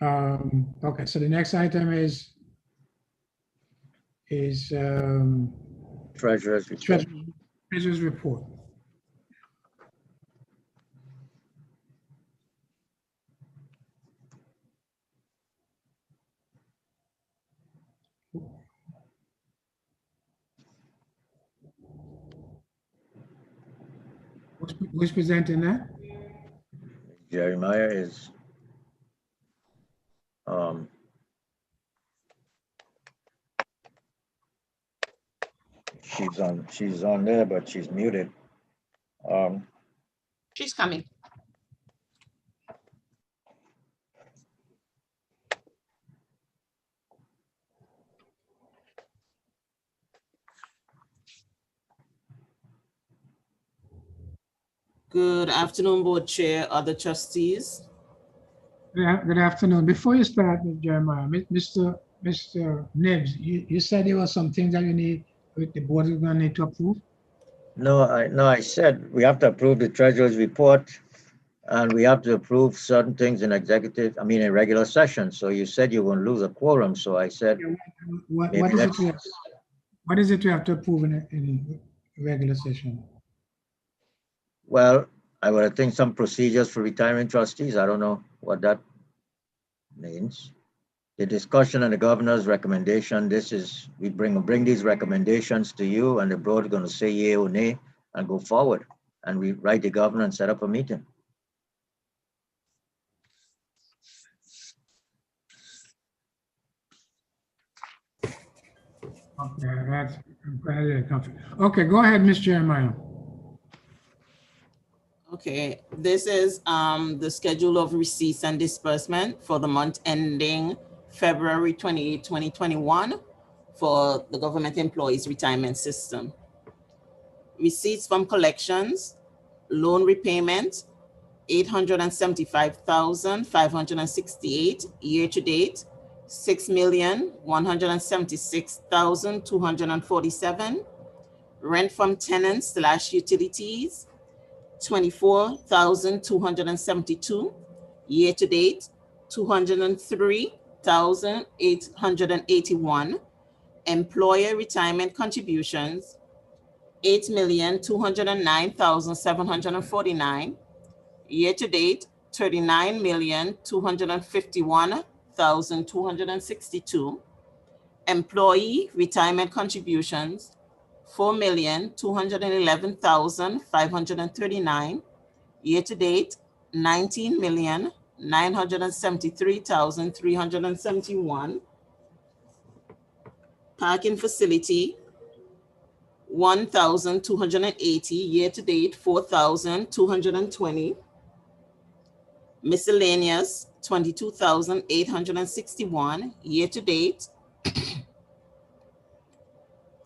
Okay, so the next item is Treasurer's report. Treasurer's report. Who's presenting that? Jeremiah is she's on there, but she's muted. She's coming. Good afternoon, Board Chair, other trustees. Good afternoon. Before you start, Jeremiah, Mr. Nibbs, you said there were some things that you need, the board is going to need to approve? No, I said we have to approve the treasurer's report, and we have to approve certain things in in regular session. So you said you won't lose a quorum. So I said, What is it you have to approve in regular session? Well, I would think some procedures for retirement trustees. I don't know what that means. The discussion and the governor's recommendation. We bring these recommendations to you, and the board is going to say yay or nay and go forward. And we write the governor and set up a meeting. Okay, that's very comfortable. Okay, go ahead, Ms. Jeremiah. Okay, this is the schedule of receipts and disbursement for the month ending February 28, 2021 for the government employees retirement system. Receipts from collections, loan repayment, 875,568 year to date, 6,176,247. Rent from tenants / utilities, 24,272 year to date, 203,881. Employer retirement contributions, 8,209,749 year to date, 39,251,262. Employee retirement contributions, 4,211,539 year to date, 19,973,371. Parking facility, 1,280 year to date, 4,220. Miscellaneous, 22,861 year to date.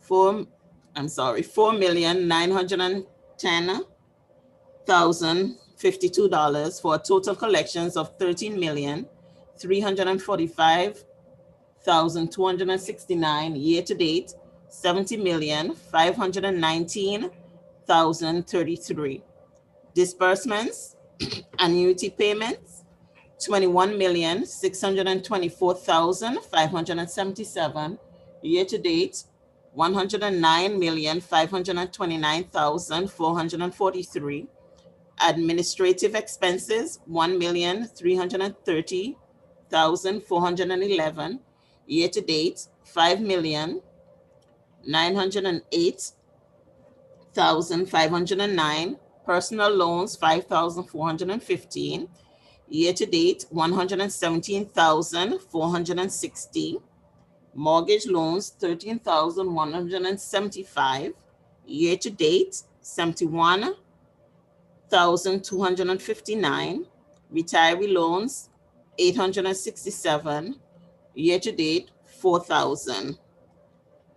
$4,910,052 for total collections of $13,345,269 year to date, $70,519,033. Disbursements, annuity payments, 21,624,577 year to date, 109,529,443. Administrative expenses, 1,330,411 year to date, 5,908,509. Personal loans, 5,415 year to date, 117,460. Mortgage loans, 13,175 year to date, 71,259. Retiree loans, 867 year to date, 4,000.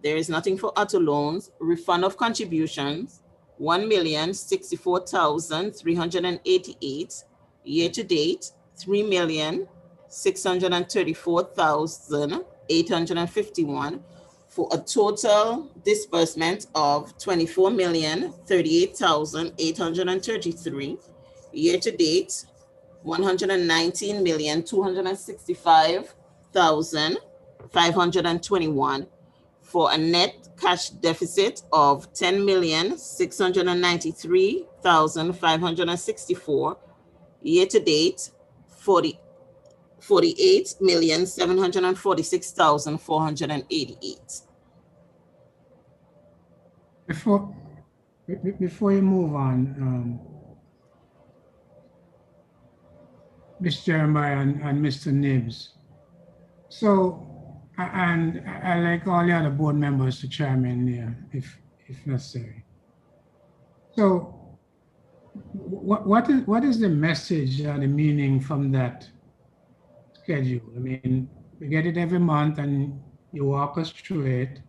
There is nothing for auto loans. Refund of contributions, 1,064,388 year to date, 3,634,851 for a total disbursement of 24,038,833 year to date, 119,265,521 for a net cash deficit of 10,693,564. Year to date, 48,746,488. Before you move on, Ms. Jeremiah and Mr. Nibbs. So, and I like all the other board members to chime in there if necessary. So, what is the message or the meaning from that schedule? I mean, we get it every month and you walk us through it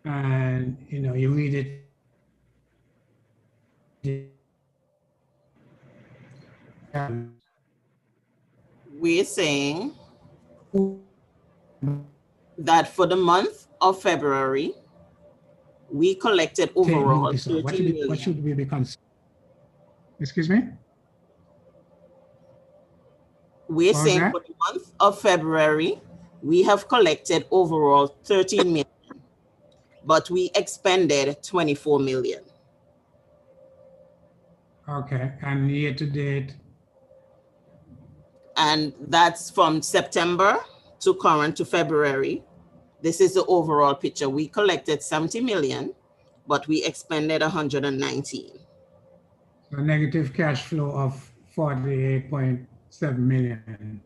and, you know, you read it. We're saying that for the month of February, we collected overall 13 million. What should we be considering? Excuse me? We're saying for the month of February, we have collected overall 13 million, but we expended 24 million. Okay, and year to date? And that's from September to current to February. This is the overall picture. We collected 70 million, but we expended 119. So a negative cash flow of 48.7 million.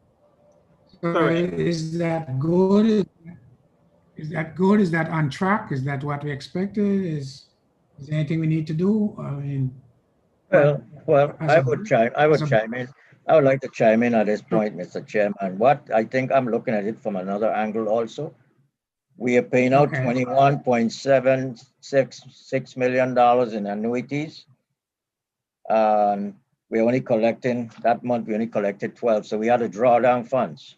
So Correct. is that good? Is that good? Is that on track? Is that what we expected? Is there anything we need to do? I mean, Well, I would chime in. I would like to chime in at this point, Mr. Chairman. What I think I'm looking at it from another angle also. We are paying out $21.766 million in annuities. We're only collecting, that month we only collected 12, so we had to draw down funds.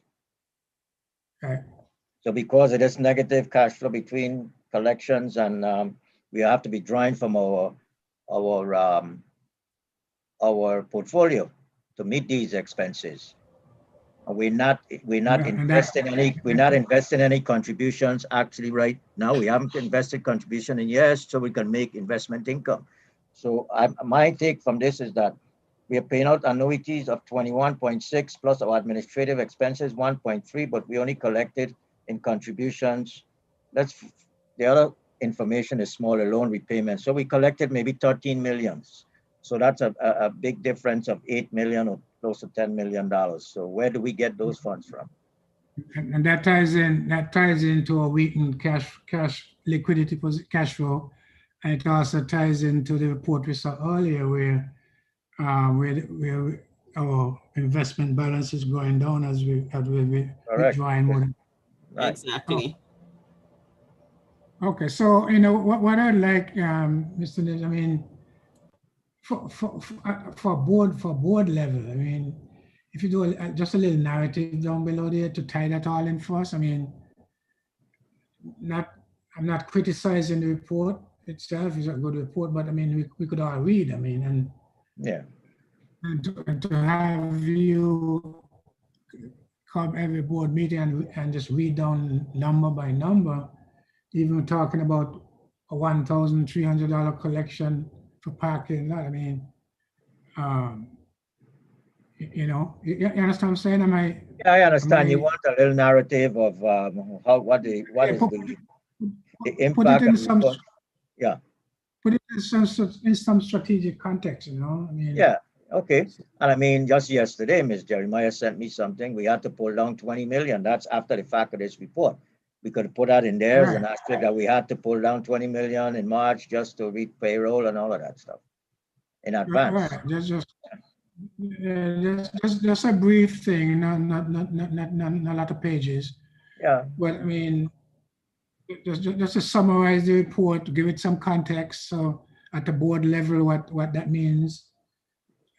Okay. So because of this negative cash flow between collections and we have to be drawing from our portfolio to meet these expenses. And we're not investing any contributions actually right now. We haven't invested contribution in years, so we can make investment income. So my take from this is that we are paying out annuities of 21.6 plus our administrative expenses 1.3, but we only collected in contributions. The other information is smaller loan repayments. So we collected maybe 13 millions. So that's a big difference of 8 million or close to $10 million. So where do we get those funds from? And that ties into a weakened cash liquidity cash flow. And it also ties into the report we saw earlier where our investment balance is going down as we withdrawing more. Right. Exactly. Oh. Okay, so you know what I'd like, Mr. Nibbs, I mean, for board level, I mean, if you do just a little narrative down below there to tie that all in for us, I mean, I'm not criticizing the report itself. It's a good report, but I mean, we could all read. I mean, and yeah, and to have you come every board meeting and just read down number by number, even talking about a $1,300 collection for parking lot. I mean, you know, you understand what I'm saying? Yeah, I understand. You want a little narrative of what is the impact of the report. Yeah. Put it in some strategic context, you know. I mean. Yeah. Okay. And I mean, just yesterday, Ms. Jeremiah sent me something. We had to pull down 20 million. That's after the fact of this report. We could put that in there as an aspect that we had to pull down 20 million in March just to read payroll and all of that stuff in advance. Right. Just a brief thing, not a lot of pages. Yeah. But I mean, just to summarize the report, to give it some context. So at the board level, what that means,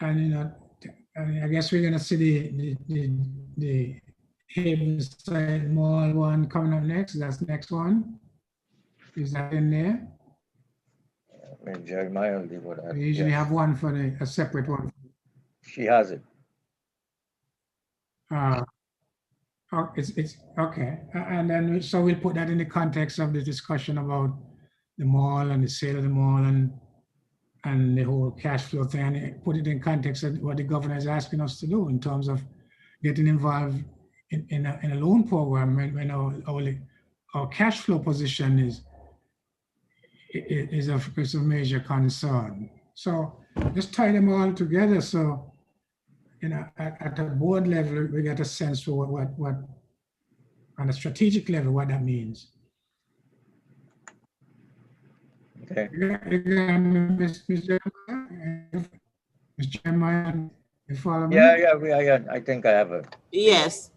and you know, I guess we're gonna see the Haven Mall one coming up next. That's the next one. Is that in there? Jeremiah will deal with that. We usually have one for a separate one. She has it. It's okay. And then, so we'll put that in the context of the discussion about the mall and the sale of the mall and the whole cash flow thing, and put it in context of what the governor is asking us to do in terms of getting involved in a loan program when our cash flow position is of major concern. So just tie them all together. So, at the board level, we get a sense for what on a strategic level, what that means. Okay. Mr. Chairman, you follow me? Yeah, I think I have a. Yes.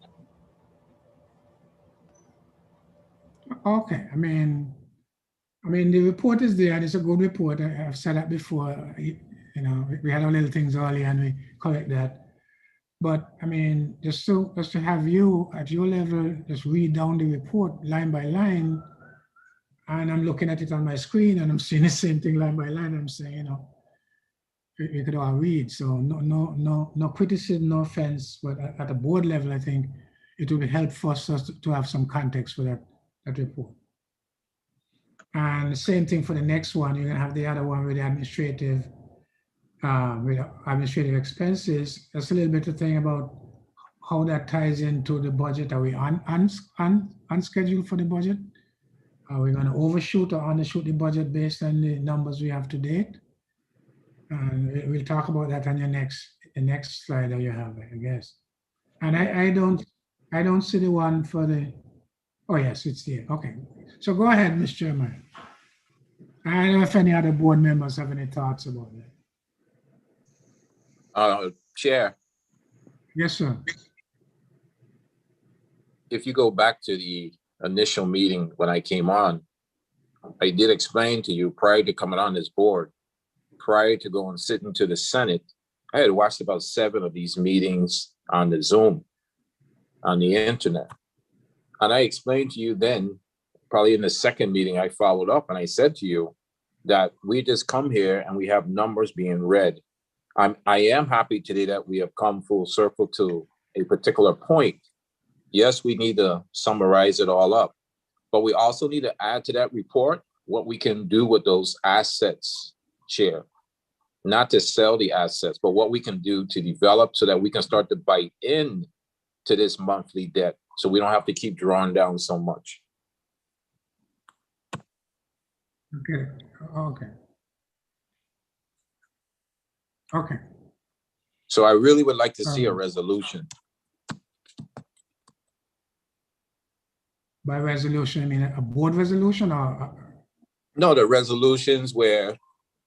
Okay, I mean, the report is there, and it's a good report. I've said that before. We had our little things earlier, and we correct that. But I mean, just to have you at your level, just read down the report line by line, and I'm looking at it on my screen, and I'm seeing the same thing line by line. I'm saying, we could all read. So no criticism, no offense, but at a board level, I think it will be helpful for us to have some context for that report. And the same thing for the next one. You're gonna have the other one with the administrative expenses. That's a little bit of thing about how that ties into the budget. Are we on schedule for the budget? Are we going to overshoot or undershoot the budget based on the numbers we have to date? And we'll talk about that on the next slide that you have, I guess. And I don't see the one for the. Oh yes, it's there. Okay, so go ahead, Mr. Chairman. I don't know if any other board members have any thoughts about that. Chair, Yes, sir. if you go back to the initial meeting when I came on, I did explain to you prior to coming on this board, prior to going sitting to the Senate, I had watched about 7 of these meetings on the Zoom, on the internet. And I explained to you then, probably in the second meeting, I followed up and I said to you that we just come here and we have numbers being read. I am happy today that we have come full circle to a particular point. Yes, we need to summarize it all up, but we also need to add to that report what we can do with those assets, Chair. Not to sell the assets, but what we can do to develop so that we can start to bite in to this monthly debt, so we don't have to keep drawing down so much. Okay. So I really would like to see a resolution. By resolution, I mean a board resolution or? No, the resolutions where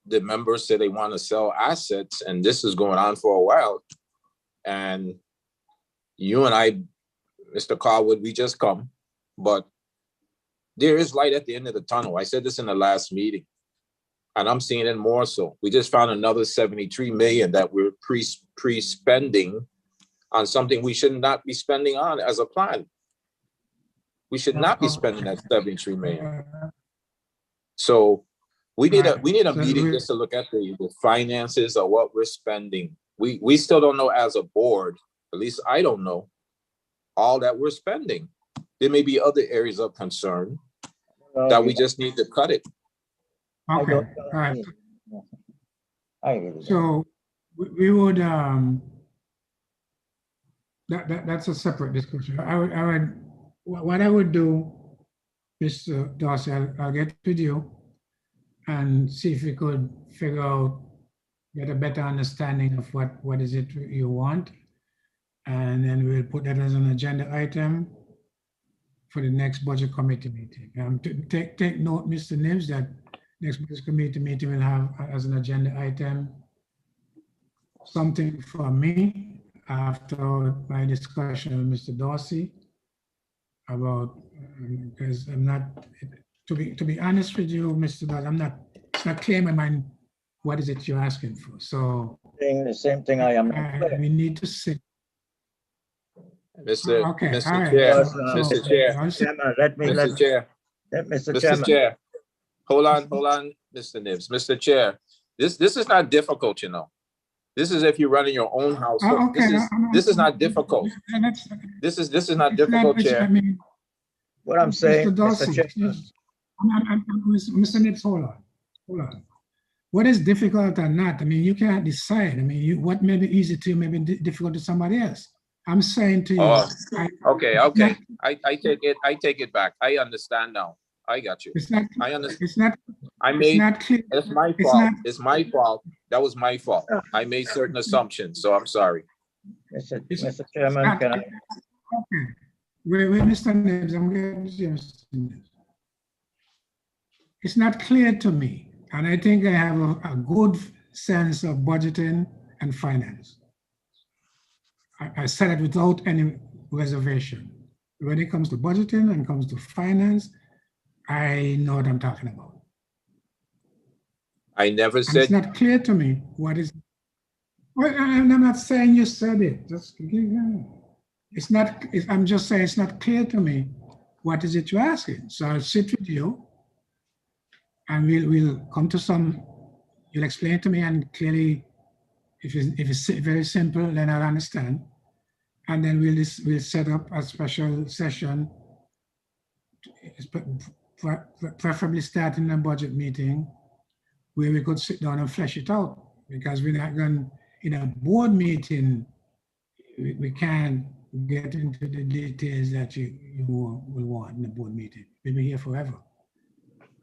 the members say they want to sell assets, and this is going on for a while. And you and I, Mr. Carwood, we just come, but there is light at the end of the tunnel. I said this in the last meeting, and I'm seeing it more so. We just found another 73 million that we're pre-spending on something we should not be spending on as a plan. We should not be spending that 73 million. So we need a meeting just to look at the finances of what we're spending. We still don't know as a board, at least I don't know, all that we're spending. There may be other areas of concern that we just need to cut it. Okay, all right. So we would, that's a separate discussion. What I would do, Mr. Dorsey, I'll get with you and see if we could figure out, get a better understanding of what is it you want. And then we'll put that as an agenda item for the next budget committee meeting. Take note, Mr. Nims, that next budget committee meeting will have as an agenda item something for me after my discussion with Mr. Dorsey about, because I'm not, to be honest with you, Mr. Dorsey, it's not clear in my mind what is it you're asking for. So The same thing I am. we need to see. Mr. Okay, all Mr. right. Chair, So- Mr. Chair, Chairman, Mr. Chair, Mr. Mr. Chairman. Chair. Hold on, Mr. Nibbs. Mr. Chair, this is not difficult, you know. This is if you're running your own household. Oh, okay. This is not difficult. This is not difficult, Chair. I mean, What I'm saying, Mr. Dorsey, Mr. Chairman, Mr. Nips, hold on. What is difficult or not? I mean, you can't decide. I mean, what may be easy to you may be difficult to somebody else. I'm saying to you. Oh, okay. not- I take it back. I understand now. I got you. It's not. I understand. It's not. I It's made, not clear. it's my It's fault. not- It's my fault. That was my fault. I made certain assumptions, so I'm sorry. Mr. Chairman, can I? Okay. Wait, Mr. Nibbs, I'm going to Mr. Nibbs. It's not clear to me, and I think I have a good sense of budgeting and finance. I said it without any reservation. When it comes to budgeting and comes to finance, I know what I'm talking about. I never And it's said, not clear to me what is. Well, I'm not saying you said it. Just it's not. I'm just saying it's not clear to me. What is it you're asking? So I'll sit with you, and we'll come to some. You'll explain it to me, and clearly, if it's very simple, then I'll understand. And then we'll set up a special session, preferably starting a budget meeting, where we could sit down and flesh it out. Because we're not going, in a board meeting, we can't get into the details that you will want in a board meeting. We'll be here forever.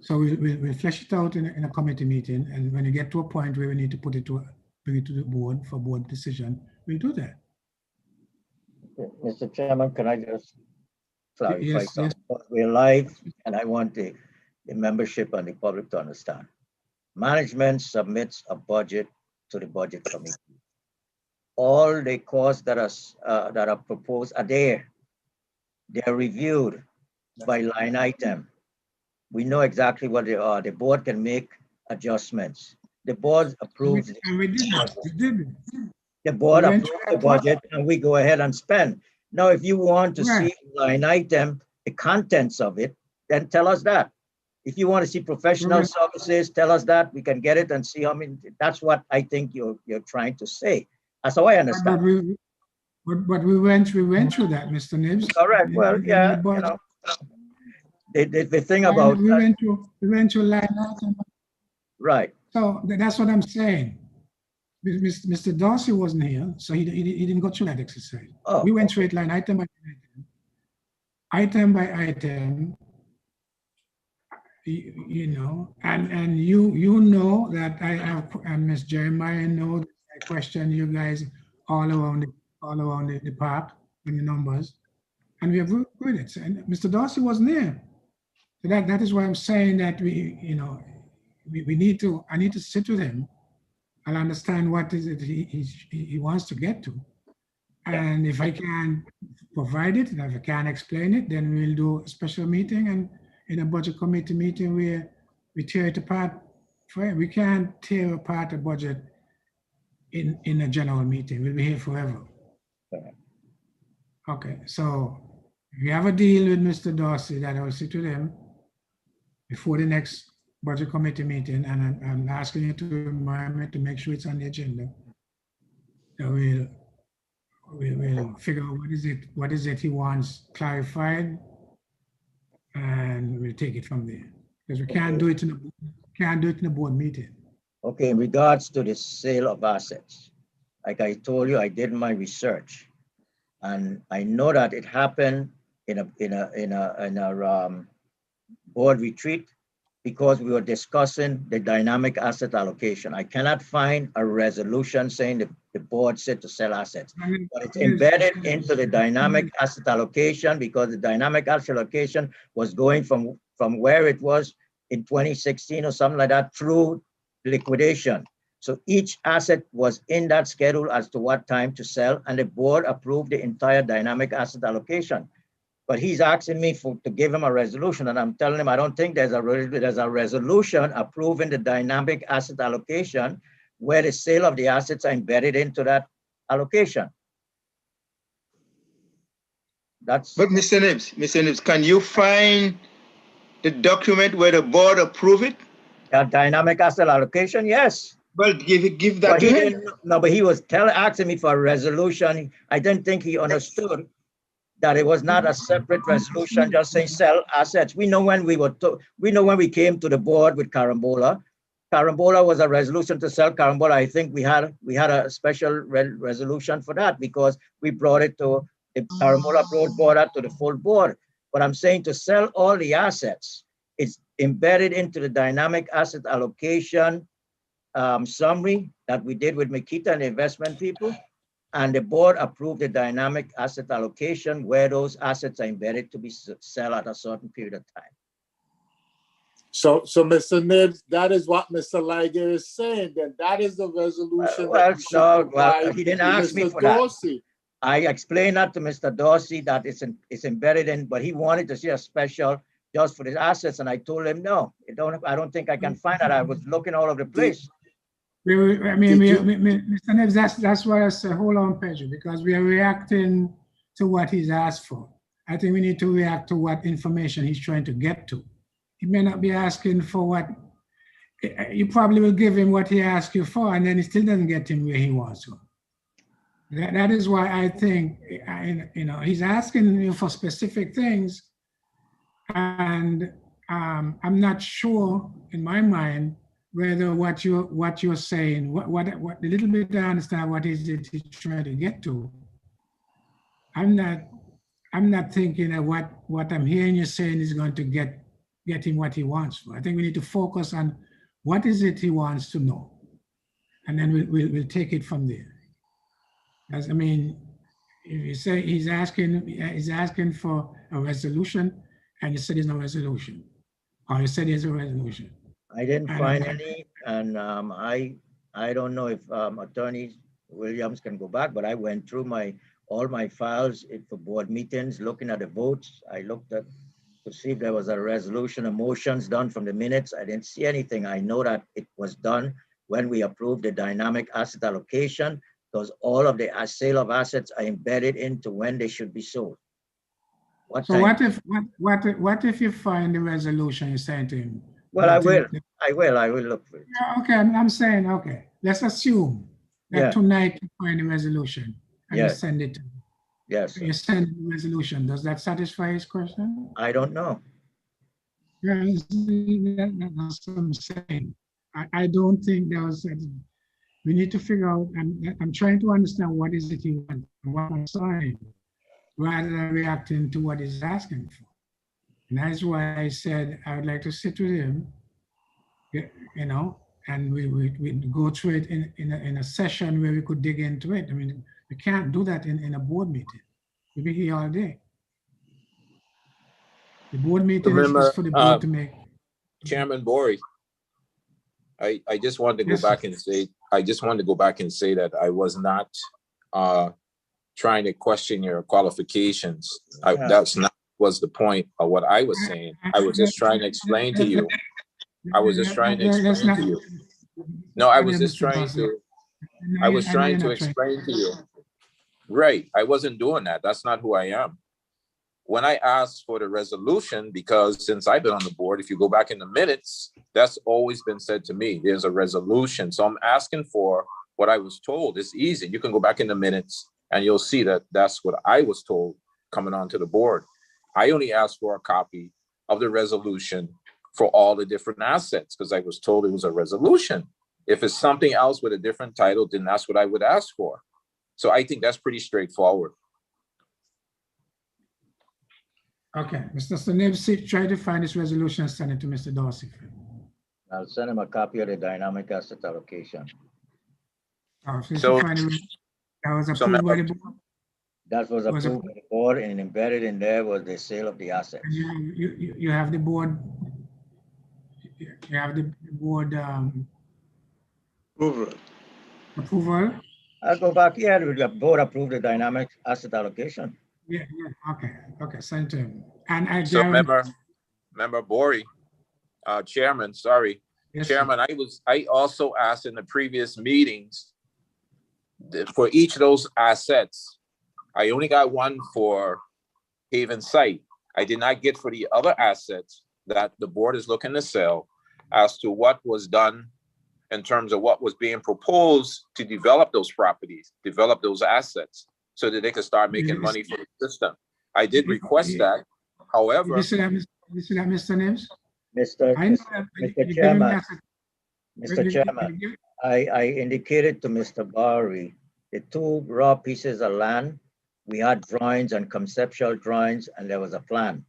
So we'll flesh it out in a committee meeting. And when you get to a point where we need to bring it to the board for board decision, we'll do that. Mr. Chairman, can I just clarify Yes, something? We're live, and I want the membership and the public to understand. Management submits a budget to the budget committee. All the costs that are proposed are there. They are reviewed by line item. We know exactly what they are. The board can make adjustments. The board approves. And we did that. We did it. The board We went approves through the that process. budget and we go ahead and spend. Now, if you want to Right. see line item, the contents of it, then tell us that. If you want to see professional Right. services, tell us that. We can get it and see how many. That's what I think you're trying to say. That's how I understand. But we went through that, Mr. Nibbs. Correct. Well, In the yeah, you budget. know. The thing about we went to line item. right. So that's what I'm saying. Mr. Dorsey wasn't here, so he didn't go through that exercise. Oh, We went through it line item by item by item. You know, and you know that I have, and Ms. Jeremiah knows I question you guys all around the park and the numbers, and we have worked with it. And Mr. Dorsey wasn't there, so that is why I'm saying that we need to. I need to sit with him and understand what is it he wants to get to, and if I can provide it, and if I can explain it, then we'll do a special meeting and. In a budget committee meeting where we tear it apart. We can't tear apart a budget in a general meeting. We'll be here forever. Okay, so we have a deal with Mr. Dorsey that I will sit with him before the next budget committee meeting, and I'm asking you to remind me to make sure it's on the agenda. So we'll figure out what is it he wants clarified. And we'll take it from there, because we can't do it in a board meeting. Okay, in regards to the sale of assets, like I told you, I did my research, and I know that it happened in a board retreat because we were discussing the dynamic asset allocation. I cannot find a resolution saying that the board said to sell assets, but it's embedded into the dynamic asset allocation because the dynamic asset allocation was going from where it was in 2016 or something like that through liquidation. So each asset was in that schedule as to what time to sell, and the board approved the entire dynamic asset allocation. But he's asking me to give him a resolution, and I'm telling him I don't think there's a resolution approving the dynamic asset allocation where the sale of the assets are embedded into that allocation. That's. But Mr. Nibbs, can you find the document where the board approved it? Dynamic asset allocation, yes. Well, give that But to he him. didn't, no, but he was asking me for a resolution. I didn't think he understood that it was not a separate resolution, just saying sell assets. We know when we came to the board with Carambola. Carambola was a resolution to sell Carambola. I think we had a special resolution for that because we brought it to the Carambola board to the full board. But I'm saying to sell all the assets, it's embedded into the dynamic asset allocation summary that we did with Makita and the investment people. And the board approved the dynamic asset allocation where those assets are embedded to be sell at a certain period of time. So Mr. Nibbs, that is what Mr. Liger is saying. Then that is the resolution. He didn't ask me for that. I explained that to Mr. Dorsey that it's embedded in, but he wanted to see a special just for the assets, and I told him no. I don't think I can find that. I was looking all over the place. Mr. Nibbs, that's why I said, hold on, Pedro, because we are reacting to what he's asked for. I think we need to react to what information he's trying to get to. He may not be asking for what, you probably will give him what he asked you for, and then he still doesn't get him where he wants to. That is why I think, he's asking you for specific things, and I'm not sure in my mind whether what you're saying, what a little bit I understand what is it he's trying to get to. I'm not thinking that what I'm hearing you saying is going to get him what he wants for. I think we need to focus on what is it he wants to know, and then we'll take it from there. If you say he's asking for a resolution, and you said there's no resolution, or you said there's a resolution. I didn't find any, and I don't know if Attorney Williams can go back, but I went through all my files for board meetings, looking at the votes. I looked at to see if there was a resolution of motions done from the minutes. I didn't see anything. I know that it was done when we approved the dynamic asset allocation, because all of the sale of assets are embedded into when they should be sold. What if you find the resolution you sent to him? Well, I will look for it. Yeah, okay, I'm saying, okay, let's assume that tonight you find the resolution and you send it to him. Yes. You send the resolution. Does that satisfy his question? I don't know. Yeah, that's what I'm saying. I don't think that was, we need to figure out, I'm trying to understand what is it he wants, what I'm saying, rather than reacting to what he's asking for. And that's why I said I would like to sit with him, and we go through it in a session where we could dig into it. We can't do that in a board meeting. We'll be here all day. The board meeting is for the board to make. Chairman Bory, I just wanted to go back and say, that I was not trying to question your qualifications. That's not was the point of what I was saying. I was just trying to explain to you. No, I was just trying to explain to you. Right, I wasn't doing that. That's not who I am. When I asked for the resolution, because since I've been on the board, if you go back in the minutes, that's always been said to me, there's a resolution. So I'm asking for what I was told. It's easy. You can go back in the minutes and you'll see that that's what I was told coming onto the board. I only asked for a copy of the resolution for all the different assets because I was told it was a resolution. If it's something else with a different title, then that's what I would ask for. So I think that's pretty straightforward. Okay, Mr. Nibbs, try to find this resolution and send it to Mr. Dorsey. I'll send him a copy of the dynamic asset allocation. So that was approved by the board? That was approved by the board, and embedded in there was the sale of the assets. You have the board. You have the board approval. I'll go back here. The board approved the dynamic asset allocation. Yeah. Okay. Send to him. And so remember, Bory, Chairman. Sorry, yes, Chairman. I also asked in the previous meetings for each of those assets. I only got one for Haven site. I did not get for the other assets that the board is looking to sell as to what was done in terms of what was being proposed to develop those properties, develop those assets, so that they could start making money for the system. I did request that. However, You see that, Mr. Nims? Mr. I know that Mr. you're giving me Chairman, Mr. Chairman, I indicated to Mr. Barry, the two raw pieces of land, we had drawings and conceptual drawings, and there was a plan.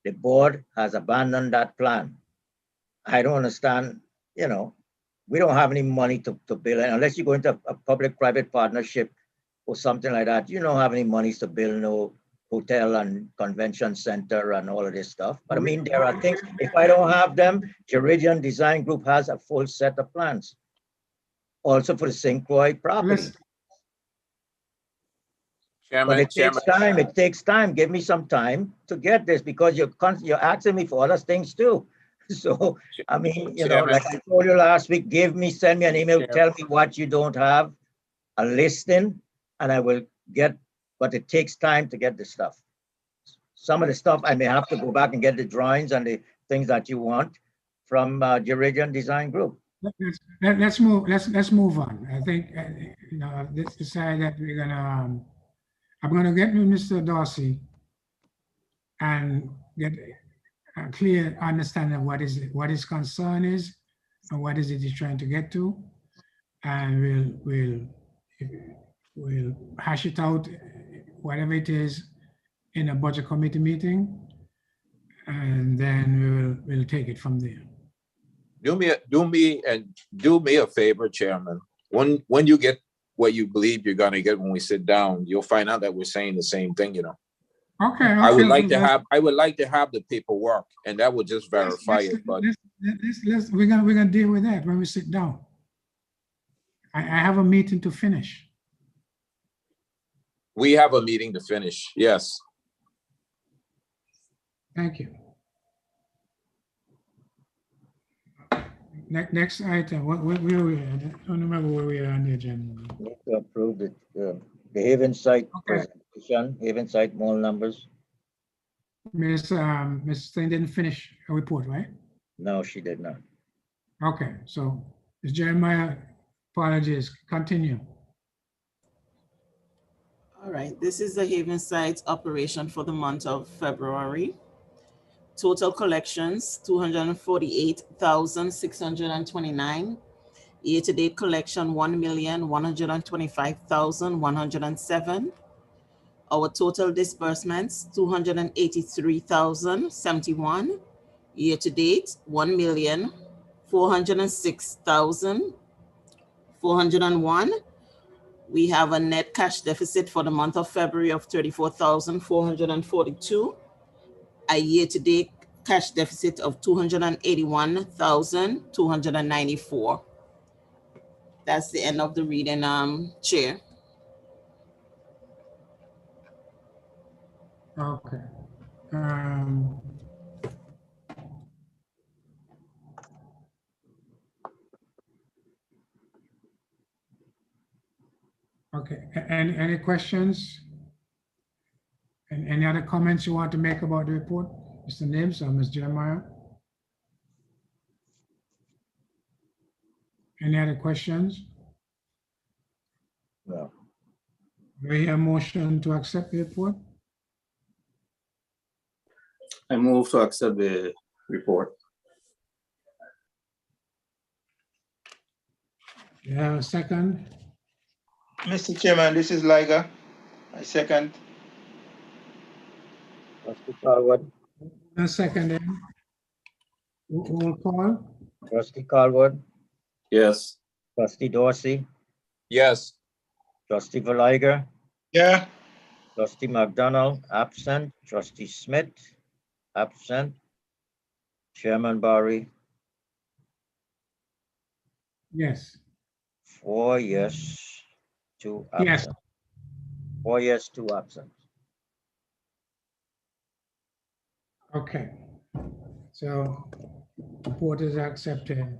The board has abandoned that plan. I don't understand, you know, we don't have any money to build it unless you go into a public-private partnership or something like that. You don't have any monies to build no hotel and convention center and all of this stuff. But I mean, there are things, if I don't have them, Geridian Design Group has a full set of plans. Also for the St. Croix property. But it takes time. Give me some time to get this because you're asking me for other things too. So, I mean, you know, like I told you last week, send me an email, tell me what you don't have, a listing, and I will get, but it takes time to get the stuff. Some of the stuff I may have to go back and get the drawings and the things that you want from Geridian Design Group. Let's move on. I think, you know, let's decide that we're gonna, I'm gonna get with Mr. Dorsey and get a clear understanding of what his concern is and what is it he's trying to get to. And we'll hash it out, whatever it is, in a budget committee meeting. And then we'll take it from there. Do me a favor, Chairman. When you get what you believe you're gonna get when we sit down, you'll find out that we're saying the same thing, you know. Okay. I would like to have the paperwork, and that would just verify it. But we're gonna deal with that when we sit down. I have a meeting to finish. we have a meeting to finish. Yes. Thank you. Next item, where are we at? I don't remember where we are on the agenda. Need to approve the Haven site Okay. presentation, Haven site mall numbers. Ms. Stein didn't finish her report, right? No, she did not. Okay, so Ms. Jeremiah, apologies, continue. All right, this is the Haven site's operation for the month of February. Total collections, 248,629. Year-to-date collection, 1,125,107. Our total disbursements, 283,071. Year-to-date, 1,406,401. We have a net cash deficit for the month of February of 34,442. A year-to-date cash deficit of 281,294. That's the end of the reading, Chair. Okay. Okay, any questions? And any other comments you want to make about the report? Mr. Nibbs or Ms. Jeremiah? Any other questions? No. Do we hear a motion to accept the report? I move to accept the report. You have a second? Mr. Chairman, this is Liger. I second. Trustee Calwood, A second then. Roll call? Trustee Calwood, Yes. Trustee Dorsey, Yes. Trustee Valiger, Yeah. Trustee McDonald, absent. Trustee Smith, absent. Chairman Barry, Yes. 4 yes, 2 Yes. absent. 4 yes, 2 absent. Okay. So report is accepted.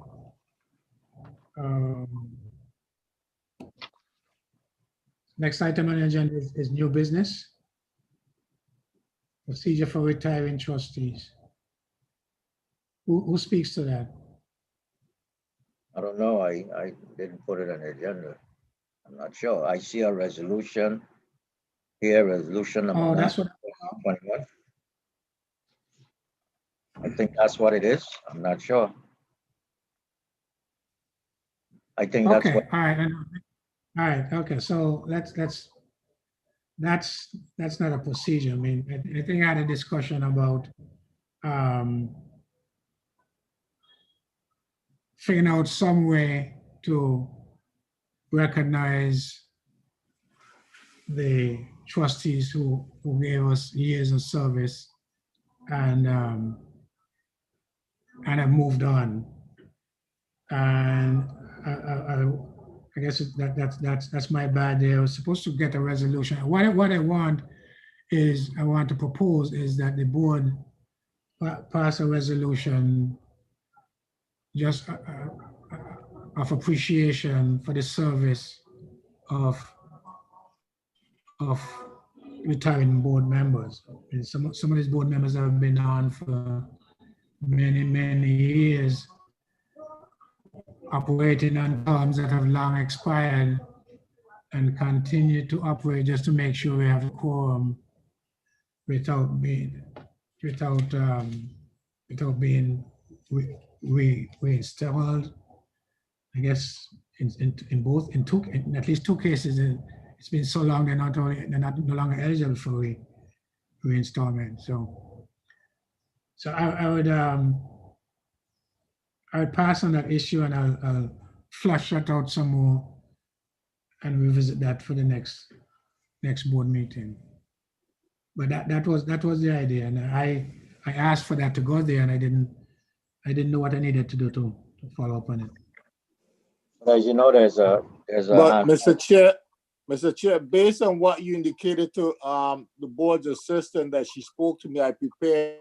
Next item on the agenda is new business. Procedure for retiring trustees. Who speaks to that? I don't know. I didn't put it on the agenda. I'm not sure. I see a resolution here, resolution number Oh, that's what, 9/21. I think that's what it is. I'm not sure. I think that's okay, what, all right. All right, okay, so that's not a procedure. I mean, I think I had a discussion about figuring out some way to recognize the trustees who gave us years of service and have moved on. And I guess that's my bad there. I was supposed to get a resolution. What I want to propose is that the board pass a resolution just of appreciation for the service of retiring board members. And some of these board members have been on for many years, operating on terms that have long expired, and continue to operate just to make sure we have a quorum without being reinstalled. I guess in at least two cases, it's been so long they're no longer eligible for reinstallment. So I would pass on that issue, and I'll flush that out some more and revisit that for the next board meeting. But that was the idea, and I asked for that to go there, and I didn't know what I needed to do to follow up on it. as you know, there's a, But Mr. Chair, based on what you indicated to the board's assistant that she spoke to me, I prepared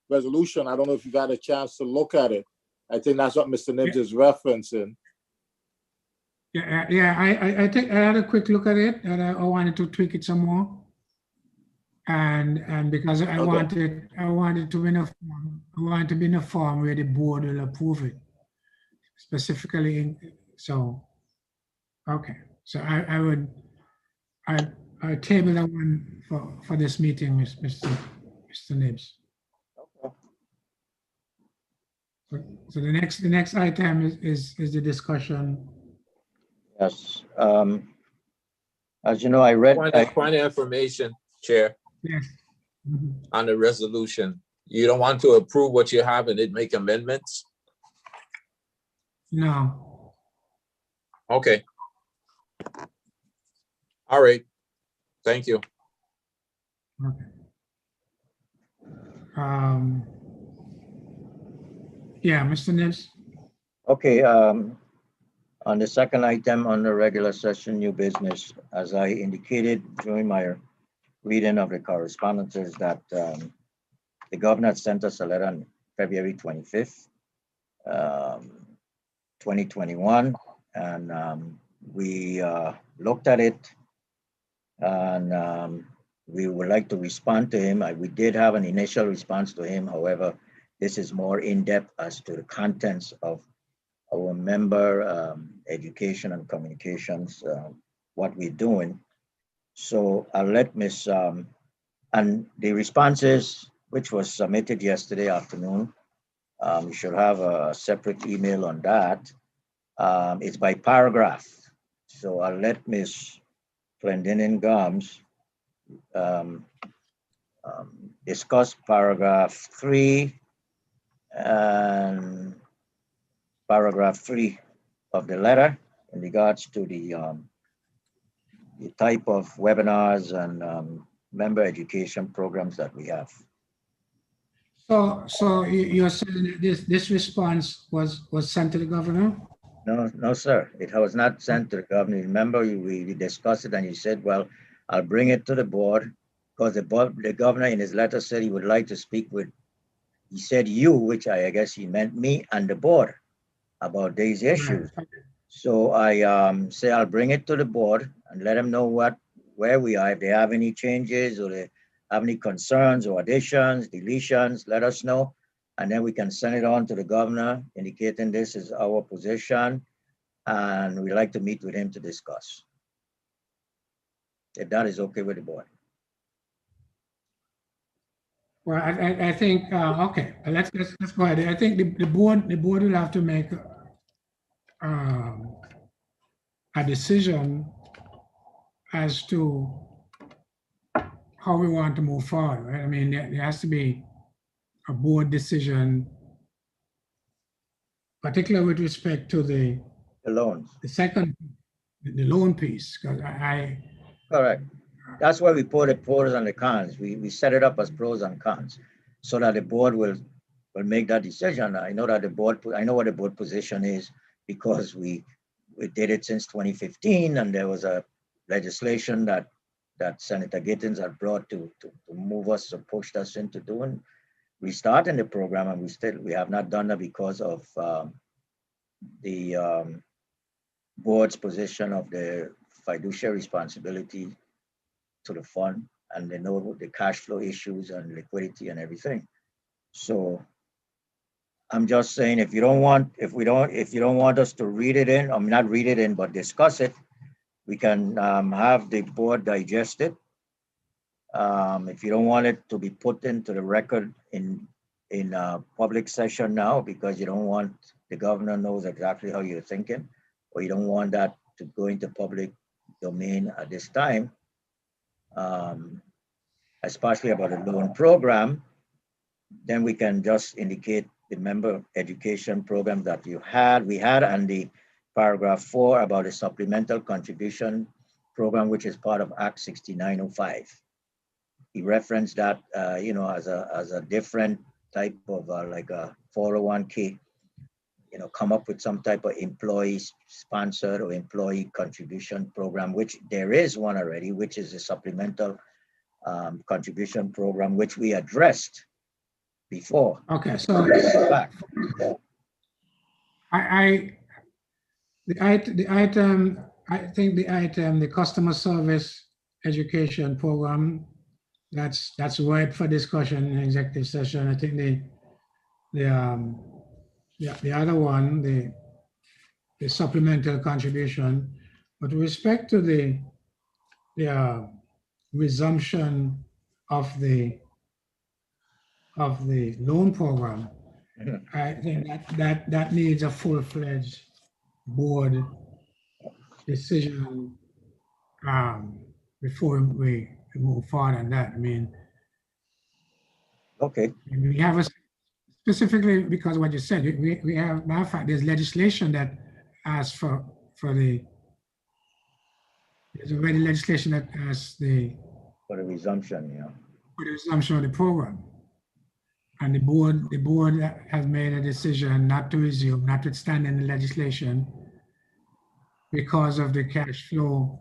resolution. I don't know if you got a chance to look at it. I think that's what Mr. Nibbs is referencing. Yeah, I think I had a quick look at it, and I wanted to tweak it some more. And because I Okay. wanted to be in a form where the board will approve it specifically. So, okay. So I table that one for this meeting, Mr. Nibbs. So the next item is the discussion. yes. As you know, I read, Point of information, Chair, Yes. Mhm. on the resolution. You don't want to approve what you have and then make amendments? No. Okay. All right. Thank you. Okay. Yeah, Mr. Nibbs. okay, on the second item on the regular session, new business, as I indicated during my reading of the correspondences, that the governor sent us a letter on February 25th, 2021, and we looked at it, and we would like to respond to him. We did have an initial response to him. However, this is more in-depth as to the contents of our member education and communications, what we're doing. So I'll let Ms. And the responses, which was submitted yesterday afternoon, you should have a separate email on that. It's by paragraph. So I'll let Ms. Glendinning Gums discuss paragraph 3 and paragraph 3 of the letter in regards to the type of webinars and member education programs that we have. So you're saying that this response was sent to the governor? No, sir. It was not sent to the governor. Remember, we discussed it and he said, well, I'll bring it to the board because the governor in his letter said he would like to speak with, he said you, which I guess he meant me and the board about these issues. Right. So I say I'll bring it to the board and let them know where we are. If they have any changes or they have any concerns or additions, deletions, let us know. And then we can send it on to the governor indicating this is our position and we'd like to meet with him to discuss. If that is okay with the board. Well, I think, okay, let's go ahead. I think the board will have to make a decision as to how we want to move forward, right? I mean, there has to be a board decision, particularly with respect to the loans. The loan piece, because Correct. That's why we put the pros and the cons. We set it up as pros and cons so that the board will make that decision. I know that I know what the board position is because we did it since 2015 and there was a legislation that Senator Gittins had brought to move us, to push us into doing, restarting the program, and we have not done that because of the board's position of the fiduciary responsibility to the fund, and they know the cash flow issues and liquidity and everything. So I'm just saying, if you don't want us to read it in, not read it in, but discuss it, we can have the board digest it. If you don't want it to be put into the record in a public session now, because you don't want the governor knows exactly how you're thinking, or you don't want that to go into public domain at this time, especially about a loan program, then we can just indicate the member education program that we had, and the paragraph 4 about a supplemental contribution program, which is part of Act 6905. He referenced that, as a different type of like a 401k, come up with some type of employee sponsored or employee contribution program, which there is one already, which is a supplemental contribution program, which we addressed before. okay, so the customer service education program, that's ripe for discussion in executive session. I think the other one, the supplemental contribution, but with respect to the resumption of the loan program, I think that needs a full-fledged board decision before we move forward on that. I mean, okay, we have a specifically because what you said, we have, matter of fact, there's legislation that asks for there's already legislation that asks for the resumption, for the resumption of the program. And the board has made a decision not to resume, notwithstanding the legislation, because of the cash flow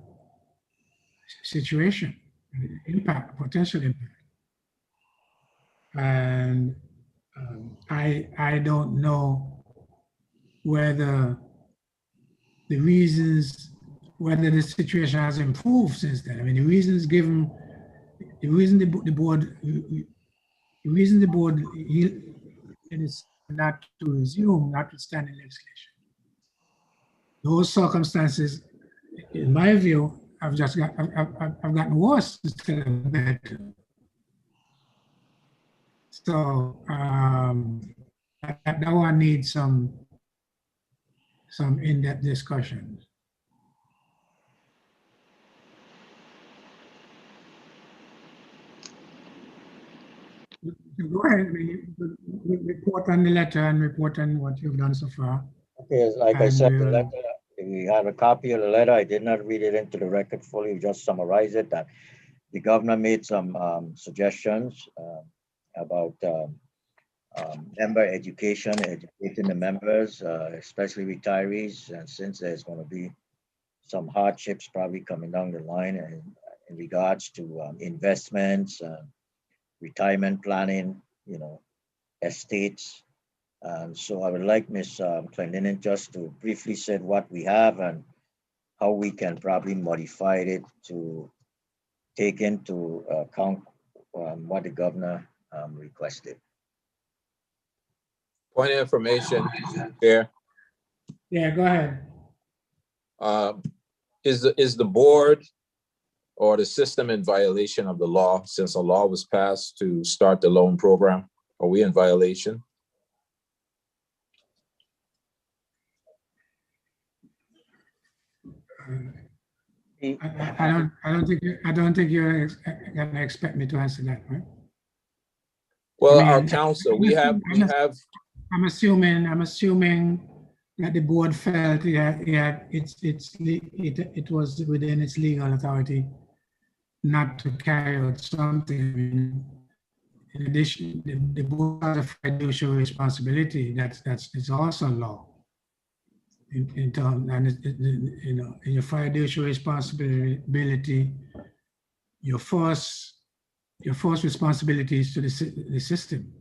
situation, impact, potential impact. And I don't know whether whether the situation has improved since then. I mean, the reason the board is not to resume, notwithstanding legislation. Those circumstances, in my view, I've gotten worse instead of better. So that one needs some in-depth discussions. Go ahead, report on the letter and report on what you've done so far. Okay, like I said, the And letter, we have a copy of the letter. I did not read it into the record fully, just summarize it, that the governor made some suggestions about member education, educating the members, especially retirees, and since there's going to be some hardships probably coming down the line in regards to investments, retirement planning, estates. So I would like Ms. Clendenin just to briefly say what we have and how we can probably modify it to take into account what the governor requested. Point of information, Chair. Yeah, go ahead. Is the board or the system in violation of the law since a law was passed to start the loan program? Are we in violation? I don't think you're gonna expect me to answer that, right? Well, I mean, our council, we have, I'm assuming that the board felt it was within its legal authority not to carry out something. In addition, the board has a fiduciary responsibility. It's also law. In terms, and you know, in your fiduciary responsibility, your force responsibilities to the system,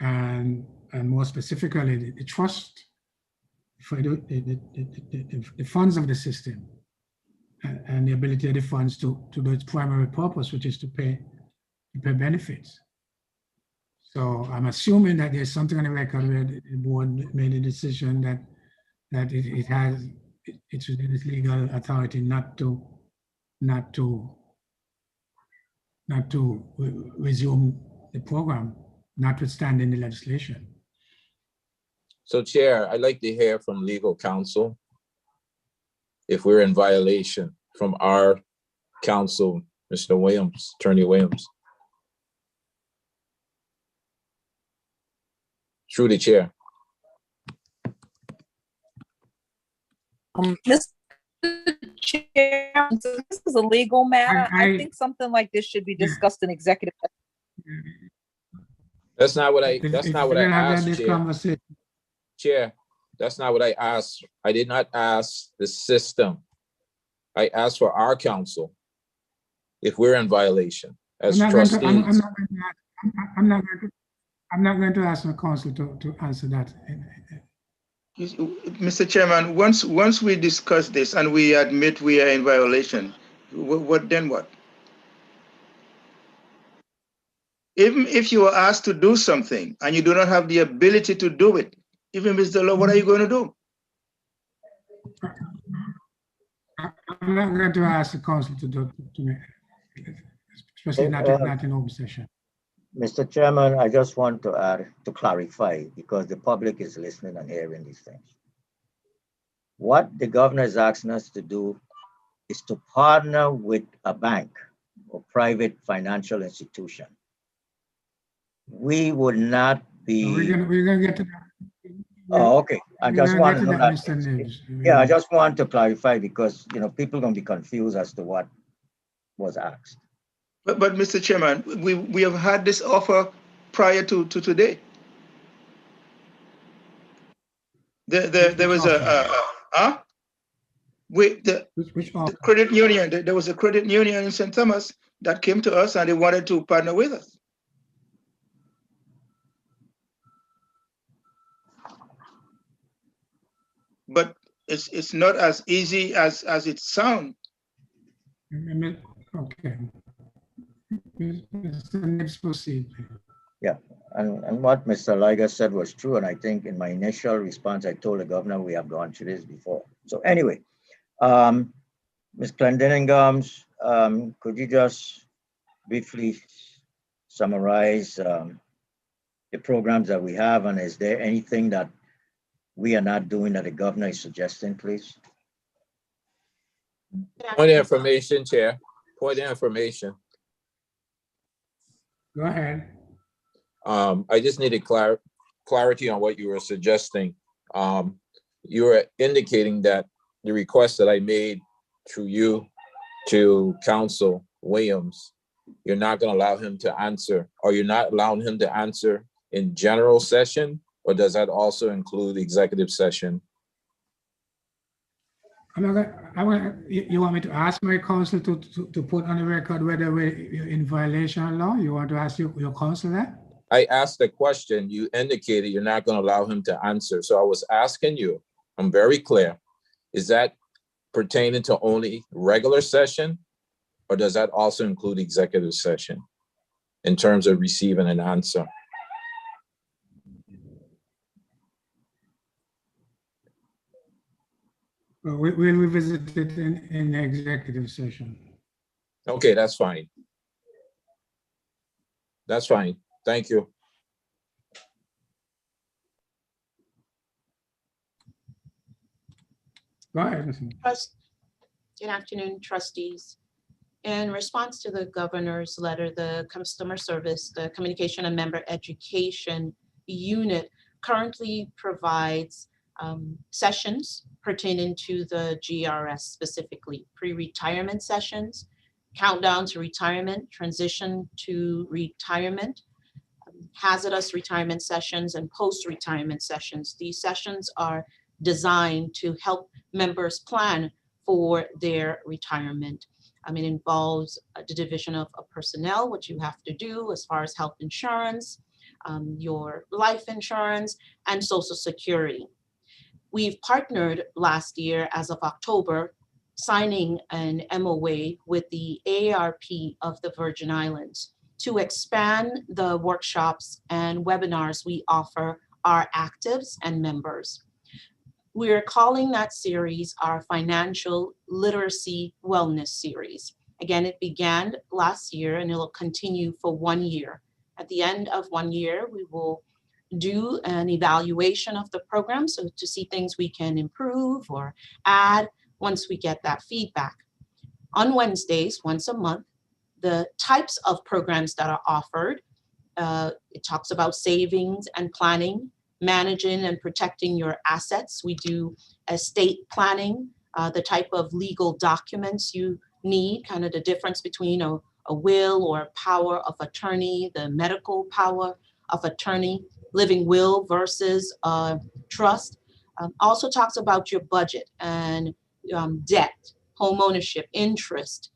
and more specifically the trust for the funds of the system, and the ability of the funds to do its primary purpose, which is to pay benefits. So I'm assuming that there's something on the record where the board made a decision that it's within its legal authority not to resume the program, notwithstanding the legislation. so Chair, I'd like to hear from legal counsel if we're in violation from our counsel, Mr. Williams, Attorney Williams. Through the chair. Mr. Chair, so this is a legal matter. I think something like this should be discussed in executive. That's not what I asked, Chair. Chair, that's not what I asked. I did not ask the system. I asked for our counsel if we're in violation as trustees. I'm not going to ask my counsel to answer that. Mr. Chairman, once we discuss this and we admit we are in violation, what then what? Even if you are asked to do something and you do not have the ability to do it, even Mr. Law, what are you going to do? I'm not going to ask the council to do it to me, especially not in open session. Mr. Chairman, I just want to add, to clarify, because the public is listening and hearing these things. What the governor is asking us to do is to partner with a bank or private financial institution. We would not be. We're gonna get to that. Oh, okay. I just want to know that. Yeah, I just want to clarify because people are going to be confused as to what was asked. But Mr. Chairman, we have had this offer prior to today. There was the credit union. There was a credit union in St. Thomas that came to us and they wanted to partner with us. But it's not as easy as it sounds. Okay. Let's proceed. Yeah, and what Mr. Liger said was true, and I think in my initial response, I told the governor we have gone through this before. So anyway, Ms. Clendeningham's, could you just briefly summarize the programs that we have, and is there anything that we are not doing that the governor is suggesting, please? Point of information, Chair. Point of information. Go ahead. I just needed clarity on what you were suggesting. You were indicating that the request that I made through you to Council Williams, you're not going to allow him to answer, or you're not allowing him to answer in general session, or does that also include executive session? You want me to ask my counsel to put on the record whether we're in violation of law? You want to ask your counsel that? I asked the question, you indicated you're not going to allow him to answer. So I was asking you, I'm very clear, is that pertaining to only regular session, or does that also include executive session in terms of receiving an answer? We'll revisit it in executive session. Okay, that's fine. That's fine. Thank you. Go ahead. Listen. Good afternoon, trustees. In response to the governor's letter, the customer service, the communication and member education unit currently provides sessions pertaining to the GRS, specifically pre-retirement sessions, countdown to retirement, transition to retirement, hazardous retirement sessions, and post-retirement sessions. These sessions are designed to help members plan for their retirement. It involves the division of personnel, what you have to do as far as health insurance, your life insurance, and Social Security. We've partnered last year as of October, signing an MOA with the AARP of the Virgin Islands to expand the workshops and webinars we offer our actives and members. We're calling that series our Financial Literacy Wellness Series. Again, it began last year and it'll continue for 1 year. At the end of 1 year, we will do an evaluation of the program so to see things we can improve or add once we get that feedback. On Wednesdays, once a month, the types of programs that are offered, it talks about savings and planning, managing and protecting your assets. We do estate planning, the type of legal documents you need, kind of the difference between a will or power of attorney, the medical power of attorney, living will versus trust. Also talks about your budget and debt, home ownership, interest,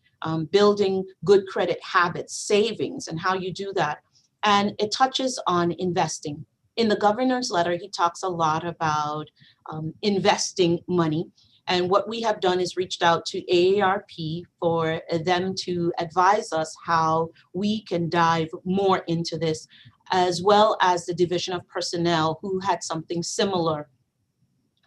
building good credit habits, savings, and how you do that. And it touches on investing. In the governor's letter, he talks a lot about investing money. And what we have done is reached out to AARP for them to advise us how we can dive more into this, as well as the division of personnel who had something similar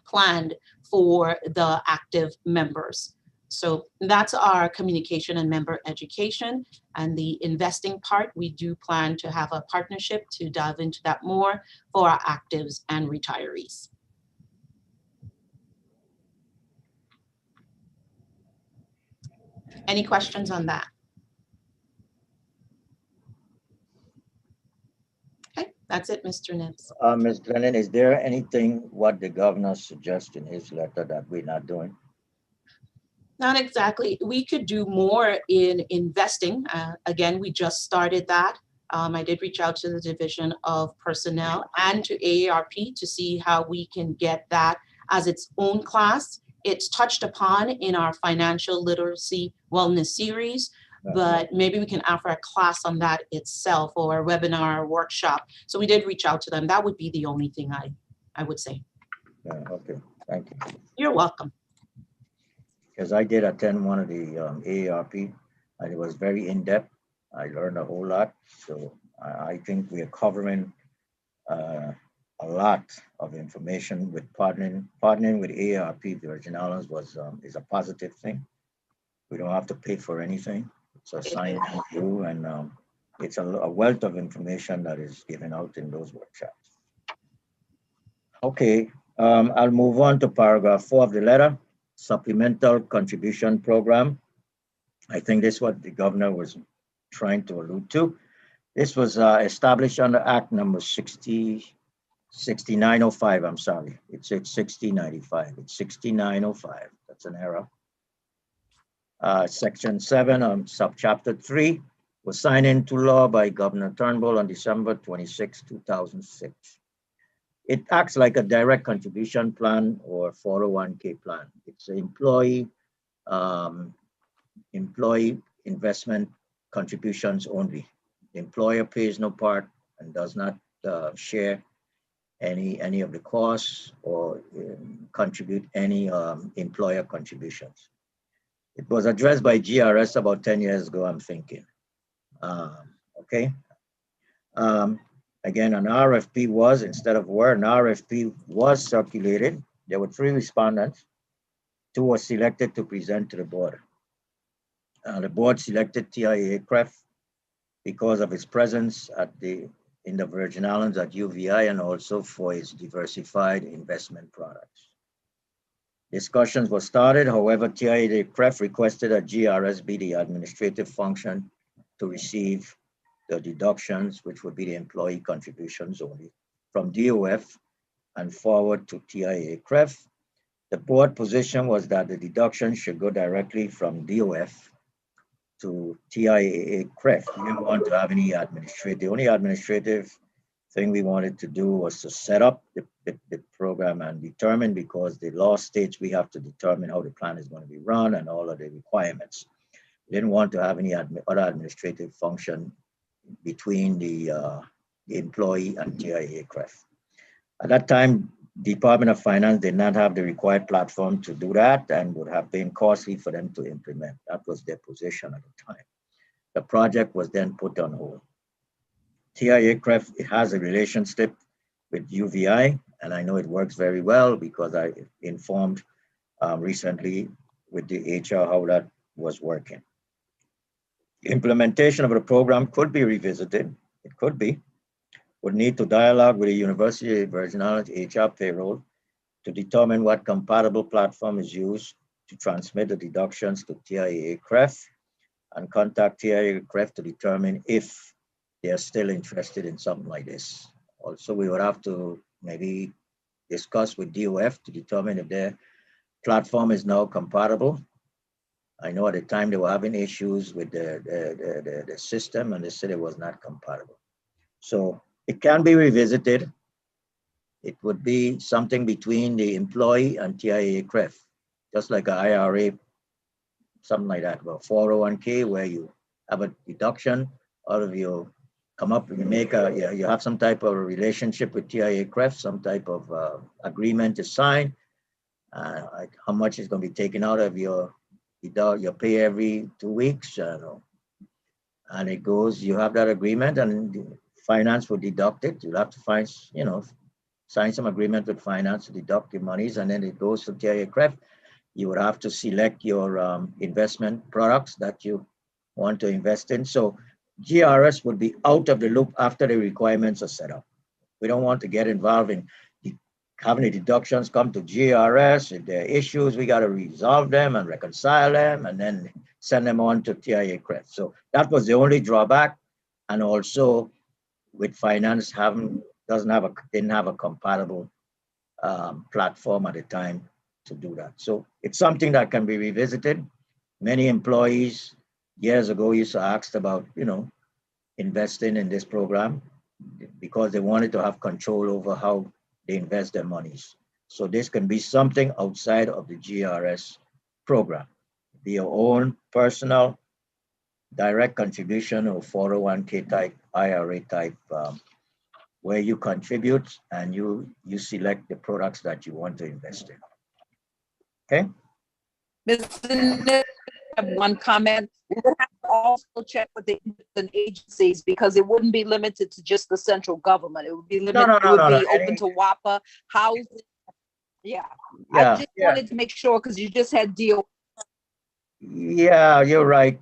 planned for the active members. So that's our communication and member education. And the investing part, we do plan to have a partnership to dive into that more for our actives and retirees. Any questions on that? Okay, that's it, Mr. Nibbs. Ms. Glennon, is there anything what the governor suggests in his letter that we're not doing? Not exactly. We could do more in investing. Again, we just started that. I did reach out to the division of personnel and to AARP to see how we can get that as its own class. It's touched upon in our Financial Literacy Wellness Series, but maybe we can offer a class on that itself or a webinar or workshop. So we did reach out to them. That would be the only thing I would say. Yeah, okay, thank you. You're welcome. Because I did attend one of the AARP and it was very in-depth. I learned a whole lot. So I think we are covering a lot of information with partnering with AARP Virgin Islands is a positive thing. We don't have to pay for anything. It's assigned to you, and it's a wealth of information that is given out in those workshops. Okay, I'll move on to paragraph 4 of the letter, Supplemental Contribution Program. I think this is what the governor was trying to allude to. This was established under Act number 6905, I'm sorry. It's 6095, it's 6905, that's an error. Section 7, subchapter 3 was signed into law by Governor Turnbull on December 26, 2006. It acts like a direct contribution plan or 401k plan. It's an employee investment contributions only. The employer pays no part and does not share any of the costs or contribute any employer contributions. It was addressed by GRS about 10 years ago, I'm thinking. Okay. Again, an RFP was, instead of were, an RFP was circulated. There were 3 respondents. Two were selected to present to the board. The board selected TIAA-CREF because of its presence in the Virgin Islands at UVI and also for its diversified investment products. Discussions were started. However, TIAA-CREF requested that GRS be the administrative function to receive the deductions, which would be the employee contributions only, from DOF and forward to TIAA-CREF. The board position was that the deduction should go directly from DOF to TIAA-CREF. We didn't want to have any administrative. The only administrative thing we wanted to do was to set up the program and determine, because the law states we have to determine how the plan is going to be run and all of the requirements. We didn't want to have any other administrative function between the employee and TIAA-CREF. At that time, Department of Finance did not have the required platform to do that and would have been costly for them to implement. That was their position at the time. The project was then put on hold. TIAA-CREF has a relationship with UVI, and I know it works very well because I informed recently with the HR how that was working. Implementation of the program could be revisited. It could be. Would need to dialogue with the University of Virgin Islands HR payroll to determine what compatible platform is used to transmit the deductions to TIAA-CREF and contact TIAA-CREF to determine if they are still interested in something like this. Also, we would have to maybe discuss with DOF to determine if their platform is now compatible. I know at the time they were having issues with the system and they said it was not compatible. So it can be revisited. It would be something between the employee and TIAA-CREF, just like an IRA, something like that, about 401k, where you have a deduction out of your, come up and you make you have some type of relationship with TIAA-CREF, some type of agreement to sign, like how much is going to be taken out of your pay every 2 weeks, and it goes, you have that agreement and finance will deduct it. You'll have to find, sign some agreement with finance to deduct your monies, and then it goes to TIAA-CREF. You would have to select your investment products that you want to invest in. So GRS would be out of the loop after the requirements are set up. We don't want to get involved in having the deductions come to GRS. If there are issues, we got to resolve them and reconcile them and then send them on to TIAA-CREF. So that was the only drawback. And also with finance didn't have a compatible platform at the time to do that. So it's something that can be revisited. Many employees years ago used to ask about, investing in this program because they wanted to have control over how they invest their monies. So this can be something outside of the GRS program. Be your own personal direct contribution or 401k type, IRA type, where you contribute and you select the products that you want to invest in. Okay. Mr. Nick, I have one comment. We would have to also check with the agencies because it wouldn't be limited to just the central government. It would be limited. Open to WAPA, housing. Yeah. I just wanted to make sure because you just had DOF. Yeah, you're right.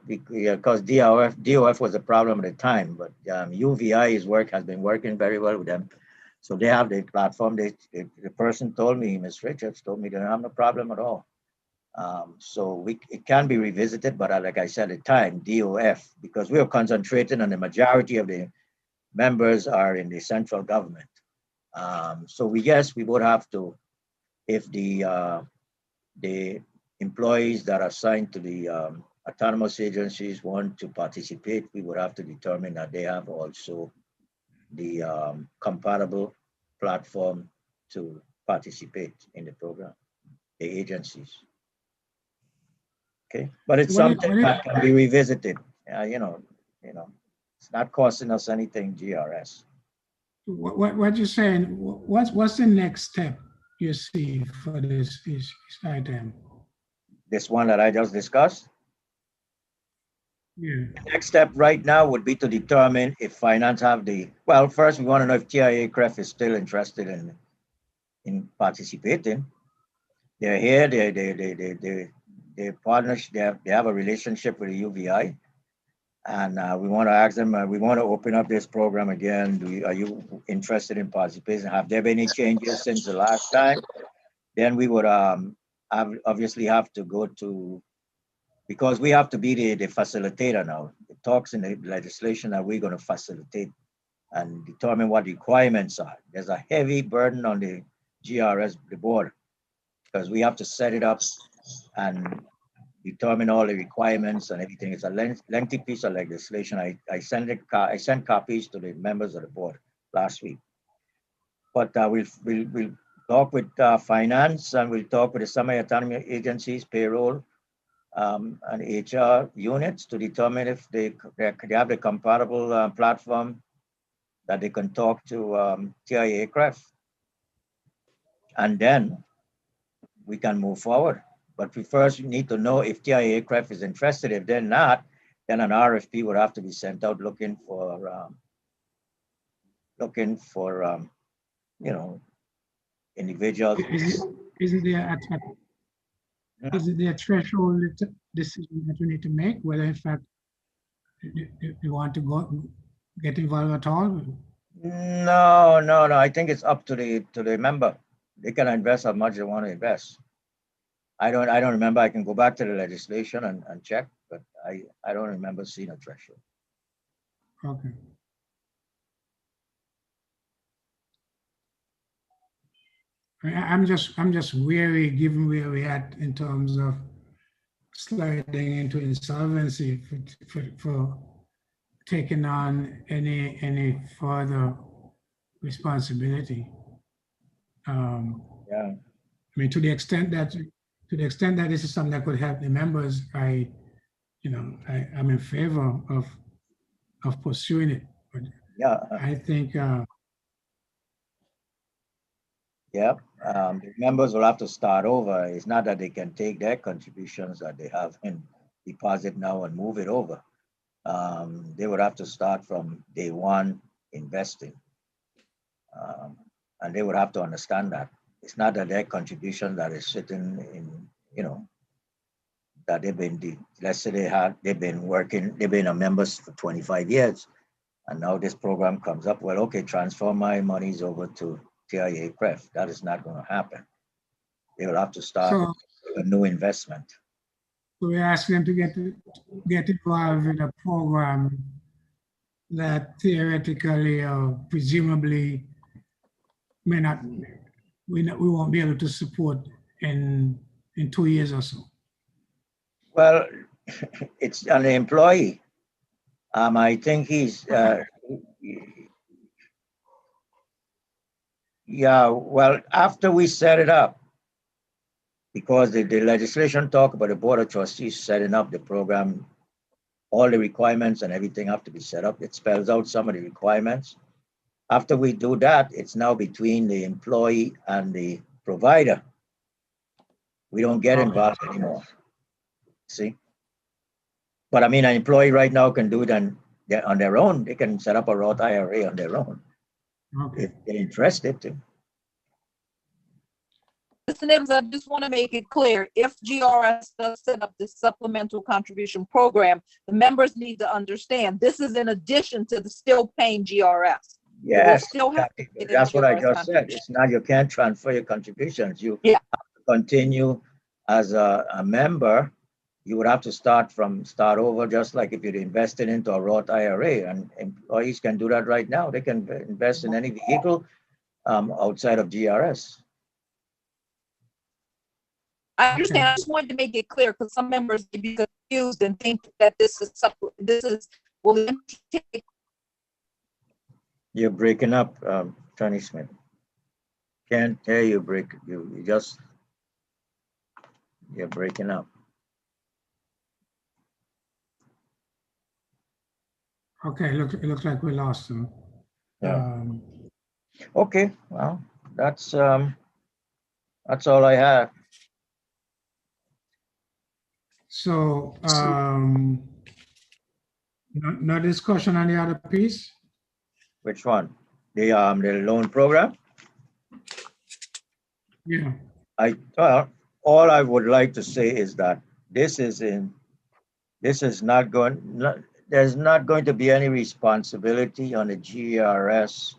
Because DOF was a problem at the time, but UVI's work has been working very well with them. So they have the platform. The person told me, Ms. Richards told me they don't have no problem at all. So it can be revisited, but like I said at the time, DOF, because we are concentrating on the majority of the members are in the central government. So we would have to, if the employees that are assigned to the autonomous agencies want to participate, we would have to determine that they have also the compatible platform to participate in the program, the agencies. Okay, but it's something that can be revisited. It's not costing us anything, GRS. What you're saying, what's the next step you see for this item? This one that I just discussed? Yeah. The next step right now would be to determine if finance have first we want to know if TIAA-CREF is still interested in participating. They're here, they partners, they have a relationship with the UVI. And we want to ask them, we want to open up this program again. Are you interested in participating? Have there been any changes since the last time? Then we would obviously have to go to, because we have to be the facilitator now. It talks in the legislation that we're going to facilitate and determine what the requirements are. There's a heavy burden on the GRS, the board, because we have to set it up and determine all the requirements and everything. It's a lengthy piece of legislation. I sent copies to the members of the board last week. But we'll talk with finance, and we'll talk with the semi-autonomous agencies, payroll, and HR units to determine if they have the compatible platform that they can talk to TIA aircraft. And then we can move forward. But we first need to know if TIA aircraft is interested. If they're not, then an RFP would have to be sent out looking for you know, individuals. Isn't there a threshold decision that we need to make, whether in fact you want to get involved at all? No. I think it's up to the member. They can invest how much they want to invest. I don't remember. I can go back to the legislation and check, but I don't remember seeing a threshold. Okay. I'm just wary, given where we're at in terms of sliding into insolvency for taking on any further responsibility. Yeah. I mean, to the extent that this is something that could help the members, I'm in favor of pursuing it. But yeah, I think. Yeah, the members will have to start over. It's not that they can take their contributions that they have in deposit now and move it over. They would have to start from day one investing. And they would have to understand that. It's not that their contribution that is sitting in, that they've been, let's say they've been a members for 25 years. And now this program comes up, well, okay, transfer my monies over to TIA aircraft. That is not going to happen. They will have to start a new investment. So we ask them to get involved in a program that theoretically or presumably we won't be able to support in 2 years or so. Well, it's an employee. I think he's yeah, well, after we set it up, because the legislation talk about the Board of Trustees setting up the program, all the requirements and everything have to be set up. It spells out some of the requirements. After we do that, it's now between the employee and the provider. We don't get involved anymore. See? But I mean, an employee right now can do it on their own. They can set up a Roth IRA on their own. Okay. If they're interested to. Mr. Nibbs, I just want to make it clear, if GRS does set up this supplemental contribution program, the members need to understand this is in addition to the still paying GRS. Yes, still have to pay the that's what I GRS just said. It's not, you can't transfer your contributions. You Yeah. have to continue as a member. You would have to start over, just like if you're investing into a Roth IRA, and employees can do that right now. They can invest in any vehicle outside of GRS. I understand. I just wanted to make it clear because some members may be confused and think that this will take. You're breaking up, Tony Smith. Can't hear you. You're breaking up. Okay, it looks like we lost him. Yeah. Okay, well, that's all I have. So, no discussion on the other piece? Which one? The loan program? Yeah. Well, all I would like to say is that this is not going, there's not going to be any responsibility on the GERS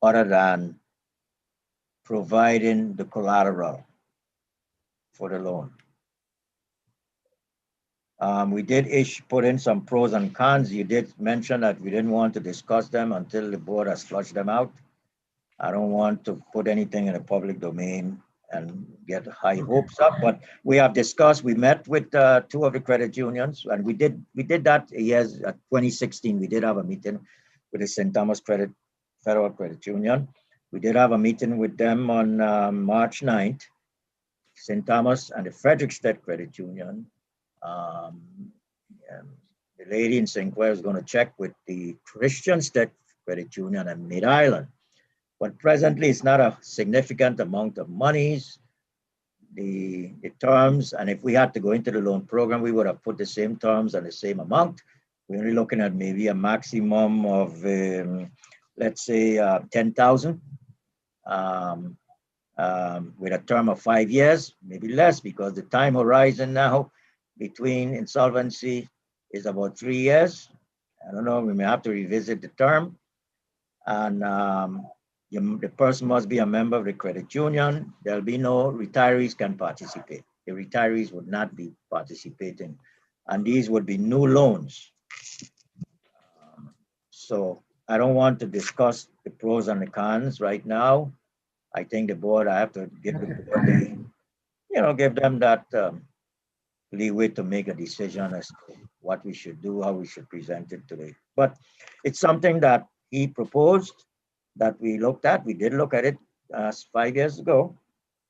other than providing the collateral for the loan. We did put in some pros and cons. You did mention that we didn't want to discuss them until the board has flushed them out. I don't want to put anything in the public domain and get high hopes up, but we have discussed, we met with 2 of the credit unions, and we did that 2016. We did have a meeting with the St. Thomas Federal Credit Union. We did have a meeting with them on March 9th, St. Thomas and the Frederickstead Credit Union. The lady in St. Clair is going to check with the Christiansted Credit Union and Mid-Island. But presently, it's not a significant amount of monies. The terms, and if we had to go into the loan program, we would have put the same terms and the same amount. We're only looking at maybe a maximum of, let's say, 10,000 with a term of 5 years, maybe less, because the time horizon now between insolvency is about 3 years. I don't know, we may have to revisit the term. And the person must be a member of the credit union. There'll be no retirees can participate. The retirees would not be participating. And these would be new loans. So I don't want to discuss the pros and the cons right now. I think the board, I have to give the board, give them that leeway to make a decision as to what we should do, how we should present it today. But it's something that he proposed, that we looked at. We did look at it 5 years ago.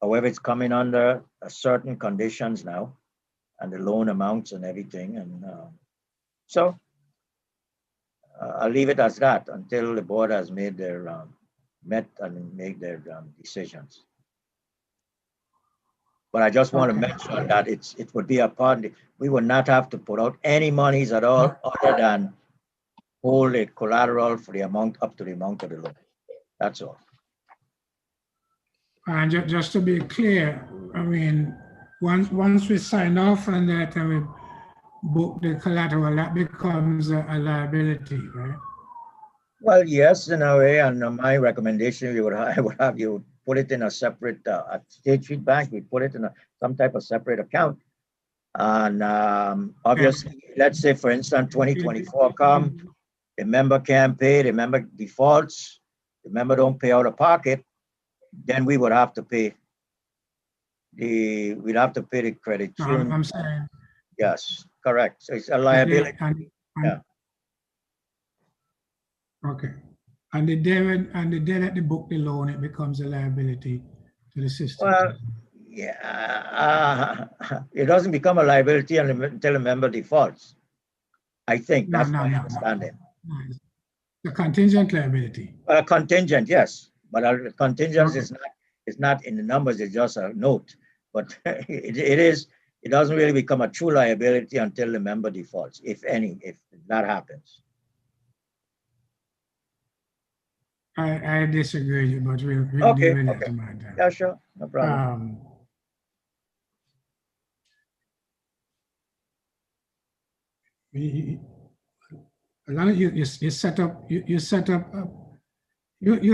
However, it's coming under certain conditions now, and the loan amounts and everything. And so I'll leave it as that until the board has made their met and make their decisions. But I just want to mention that it would be a part, we would not have to put out any monies at all other than hold a collateral for the amount up to the amount of the loan. That's all. And just to be clear, I mean, once we sign off on that and we book the collateral, that becomes a liability, right? Well, yes, in a way, and my recommendation, I would have you put it in a separate, at State Street Bank, we put it in some type of separate account. And obviously, let's say, for instance, 2024 come, the member can't pay, the member defaults, the member don't pay out of pocket, then we would have to pay we'd have to pay the credit union. I'm saying. Yes, correct. So it's a liability. Yeah. Okay. And the day that they book the loan, it becomes a liability to the system. Well, yeah, it doesn't become a liability until a member defaults. I think that's my understanding. No. The contingent liability. Contingent, yes, but a contingent is not in the numbers. It's just a note. But it doesn't really become a true liability until the member defaults, if that happens. I disagree, but we'll Okay, deal with okay. that. Yeah, sure, no problem. As long as you set up, you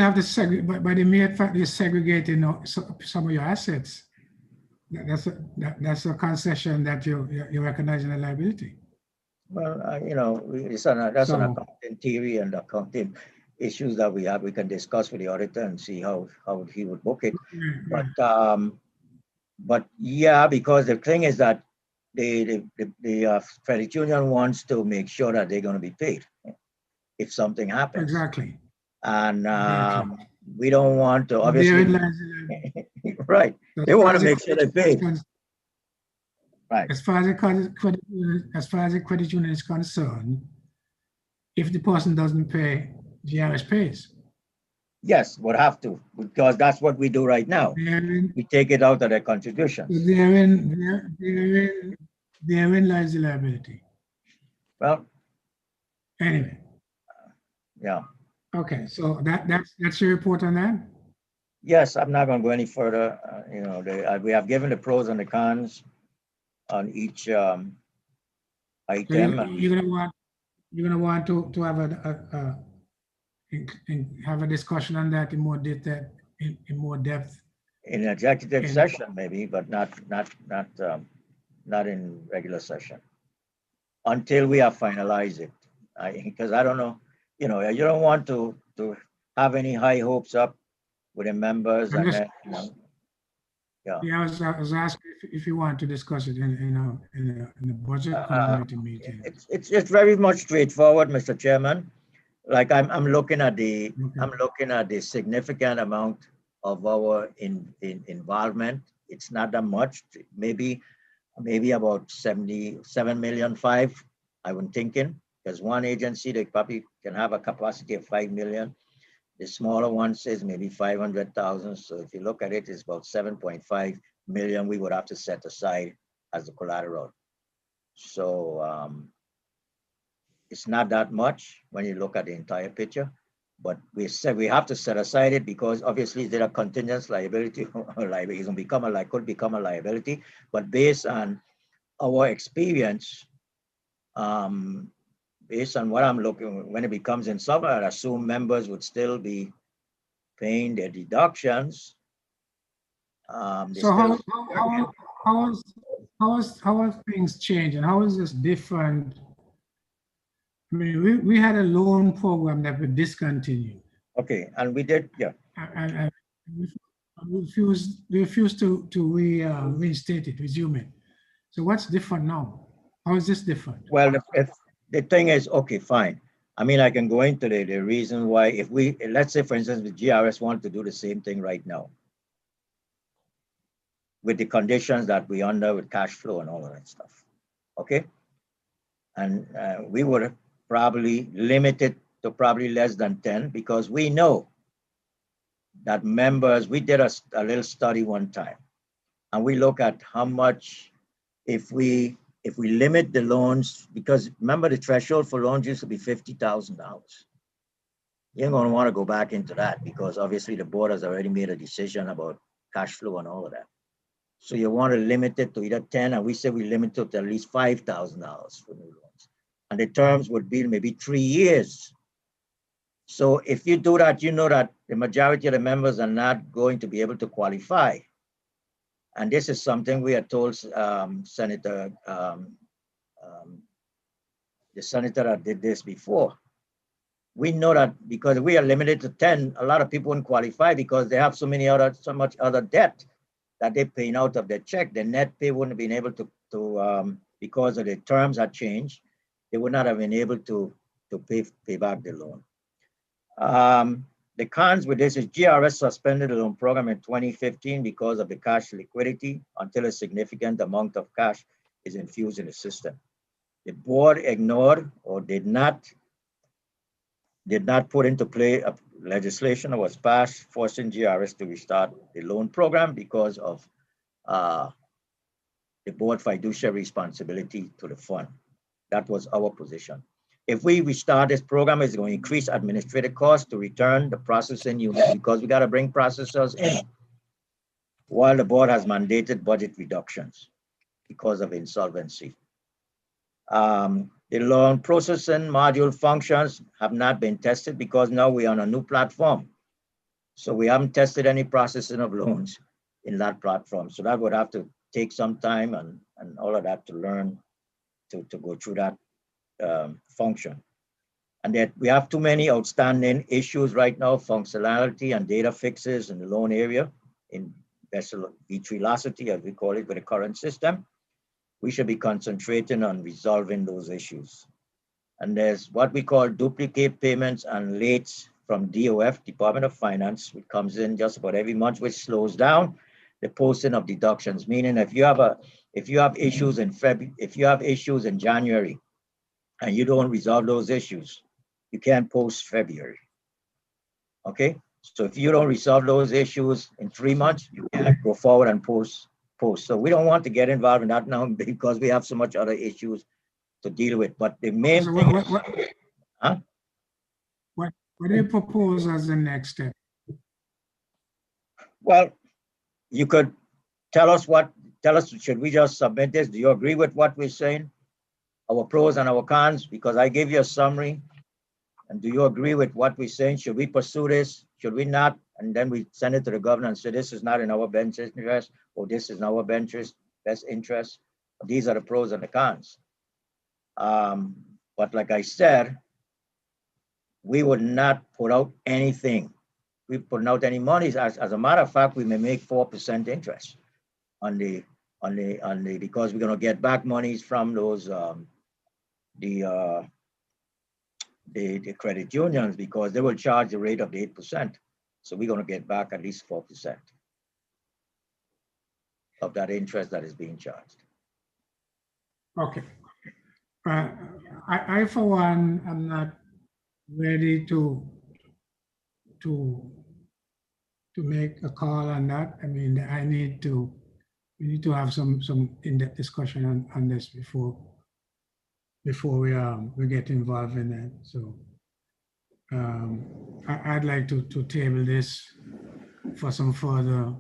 have to segregate, by the mere fact you're segregating some of your assets, that's a concession that you're recognizing a liability. Well, that's an accounting theory and accounting issues that we have. We can discuss with the auditor and see how he would book it. But yeah, because the thing is that the credit union wants to make sure that they're going to be paid if something happens. Exactly. And we don't want to, obviously. Right. They want to make sure they're paid. Right. As far as the credit union is concerned, if the person doesn't pay, GERS pays. Yes, would have to, because that's what we do right now. We take it out of their contributions. Therein lies the liability. Well, anyway. Yeah. Okay, so that's your report on that? Yes, I'm not going to go any further. You know, we have given the pros and the cons on each So item. you're gonna want to have have a discussion on that in more detail, in more depth. In executive in- session, maybe, but not in regular session until we have finalized it. Because I don't know, you know, you don't want to have any high hopes up with the members I'm and just- then, you know, yeah. Yeah, I was asking if you want to discuss it in the budget committee meeting. It's very much straightforward, Mr. Chairman. Like I'm looking at the Okay. I'm looking at the significant amount of our involvement. It's not that much, maybe about 77 million five, I'm thinking, because one agency, they probably can have a capacity of 5 million. The smaller one says maybe 500,000. So if you look at it, it's about 7.5 million we would have to set aside as a collateral. So it's not that much when you look at the entire picture, but we said we have to set aside it because obviously there are contingent liability, liability could become a liability, but based on our experience, based on what I'm looking, when it becomes insolvent, I assume members would still be paying their deductions. So how have things changed, and how is this different? I mean, we had a loan program that we discontinued. Okay, and we did, yeah. And we refused to reinstate it, resume it. So what's different now? How is this different? Well, if the thing is, okay, fine. I mean, I can go into the reason why, if we, let's say, for instance, the GRS want to do the same thing right now with the conditions that we under with cash flow and all of that stuff, okay? And we would probably limit it to probably less than 10 because we know that members, we did a little study one time and we look at how much if we limit the loans, because remember the threshold for loans used to be $50,000. You ain't gonna want to go back into that because obviously the board has already made a decision about cash flow and all of that. So you want to limit it to either 10, and we say we limit it to at least $5,000 for new loans. And the terms would be maybe 3 years. So if you do that, you know that the majority of the members are not going to be able to qualify. And this is something we are told Senator, the senator that did this before. We know that because we are limited to 10, a lot of people wouldn't qualify because they have so much other debt that they're paying out of their check. The net pay wouldn't have been able to because of the terms had changed, they would not have been able to pay back the loan. The cons with this is GRS suspended the loan program in 2015 because of the cash liquidity until a significant amount of cash is infused in the system. The board ignored or did not put into play a legislation that was passed forcing GRS to restart the loan program because of the board fiduciary responsibility to the fund. That was our position. If we restart this program, it's going to increase administrative costs to return the processing unit because we got to bring processors in while the board has mandated budget reductions because of insolvency. The loan processing module functions have not been tested because now we're on a new platform. So we haven't tested any processing of loans in that platform. So that would have to take some time and all of that to learn to go through that function. And that we have too many outstanding issues right now, functionality and data fixes in the loan area, in vessel velocity, as we call it, with the current system. We should be concentrating on resolving those issues. And there's what we call duplicate payments and lates from DOF, Department of Finance, which comes in just about every month, which slows down the posting of deductions. Meaning, if you have issues in February, if you have issues in January, and you don't resolve those issues, you can't post February. Okay, so if you don't resolve those issues in 3 months, you can't go forward and post. So we don't want to get involved in that now because we have so much other issues to deal with. But the main So thing what do you propose as the next step? Well, you could tell us, should we just submit this? Do you agree with what we're saying? Our pros and our cons, because I gave you a summary. And do you agree with what we're saying? Should we pursue this? Should we not? And then we send it to the governor and say, this is not in our best interest, or this is in our best interest. These are the pros and the cons. But like I said, we would not put out anything. We put out any money. As a matter of fact, we may make 4% interest on the because we're going to get back monies from those the credit unions, because they will charge the rate of the 8%. So we're going to get back at least 4% of that interest that is being charged. Okay. I for one, am not ready to make a call on that. I mean, we need to have some in-depth discussion on this before we get involved in that. So I'd like to table this for some further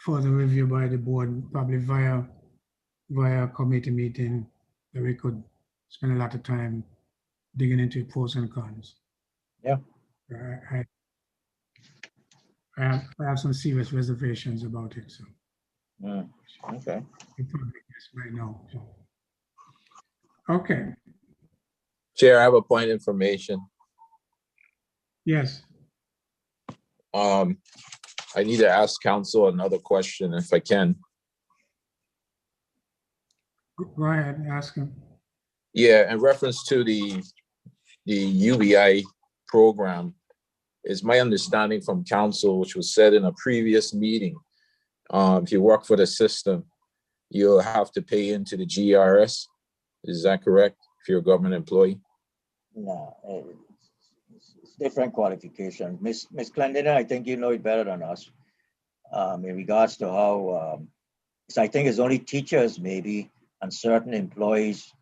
review by the board, probably via a committee meeting, that we could spend a lot of time digging into pros and cons. Yeah. I have some serious reservations about it. So. Okay. You probably guess right now. So. Okay. Chair, I have a point of information. Yes. I need to ask council another question if I can. Go ahead and ask him. Yeah, in reference to the UBI program, is my understanding from council, which was said in a previous meeting, if you work for the system, you'll have to pay into the GERS. Is that correct? If you're a government employee? No, it's different qualification. Miss Clendina, I think you know it better than us. In regards to how, I think it's only teachers maybe, and certain employees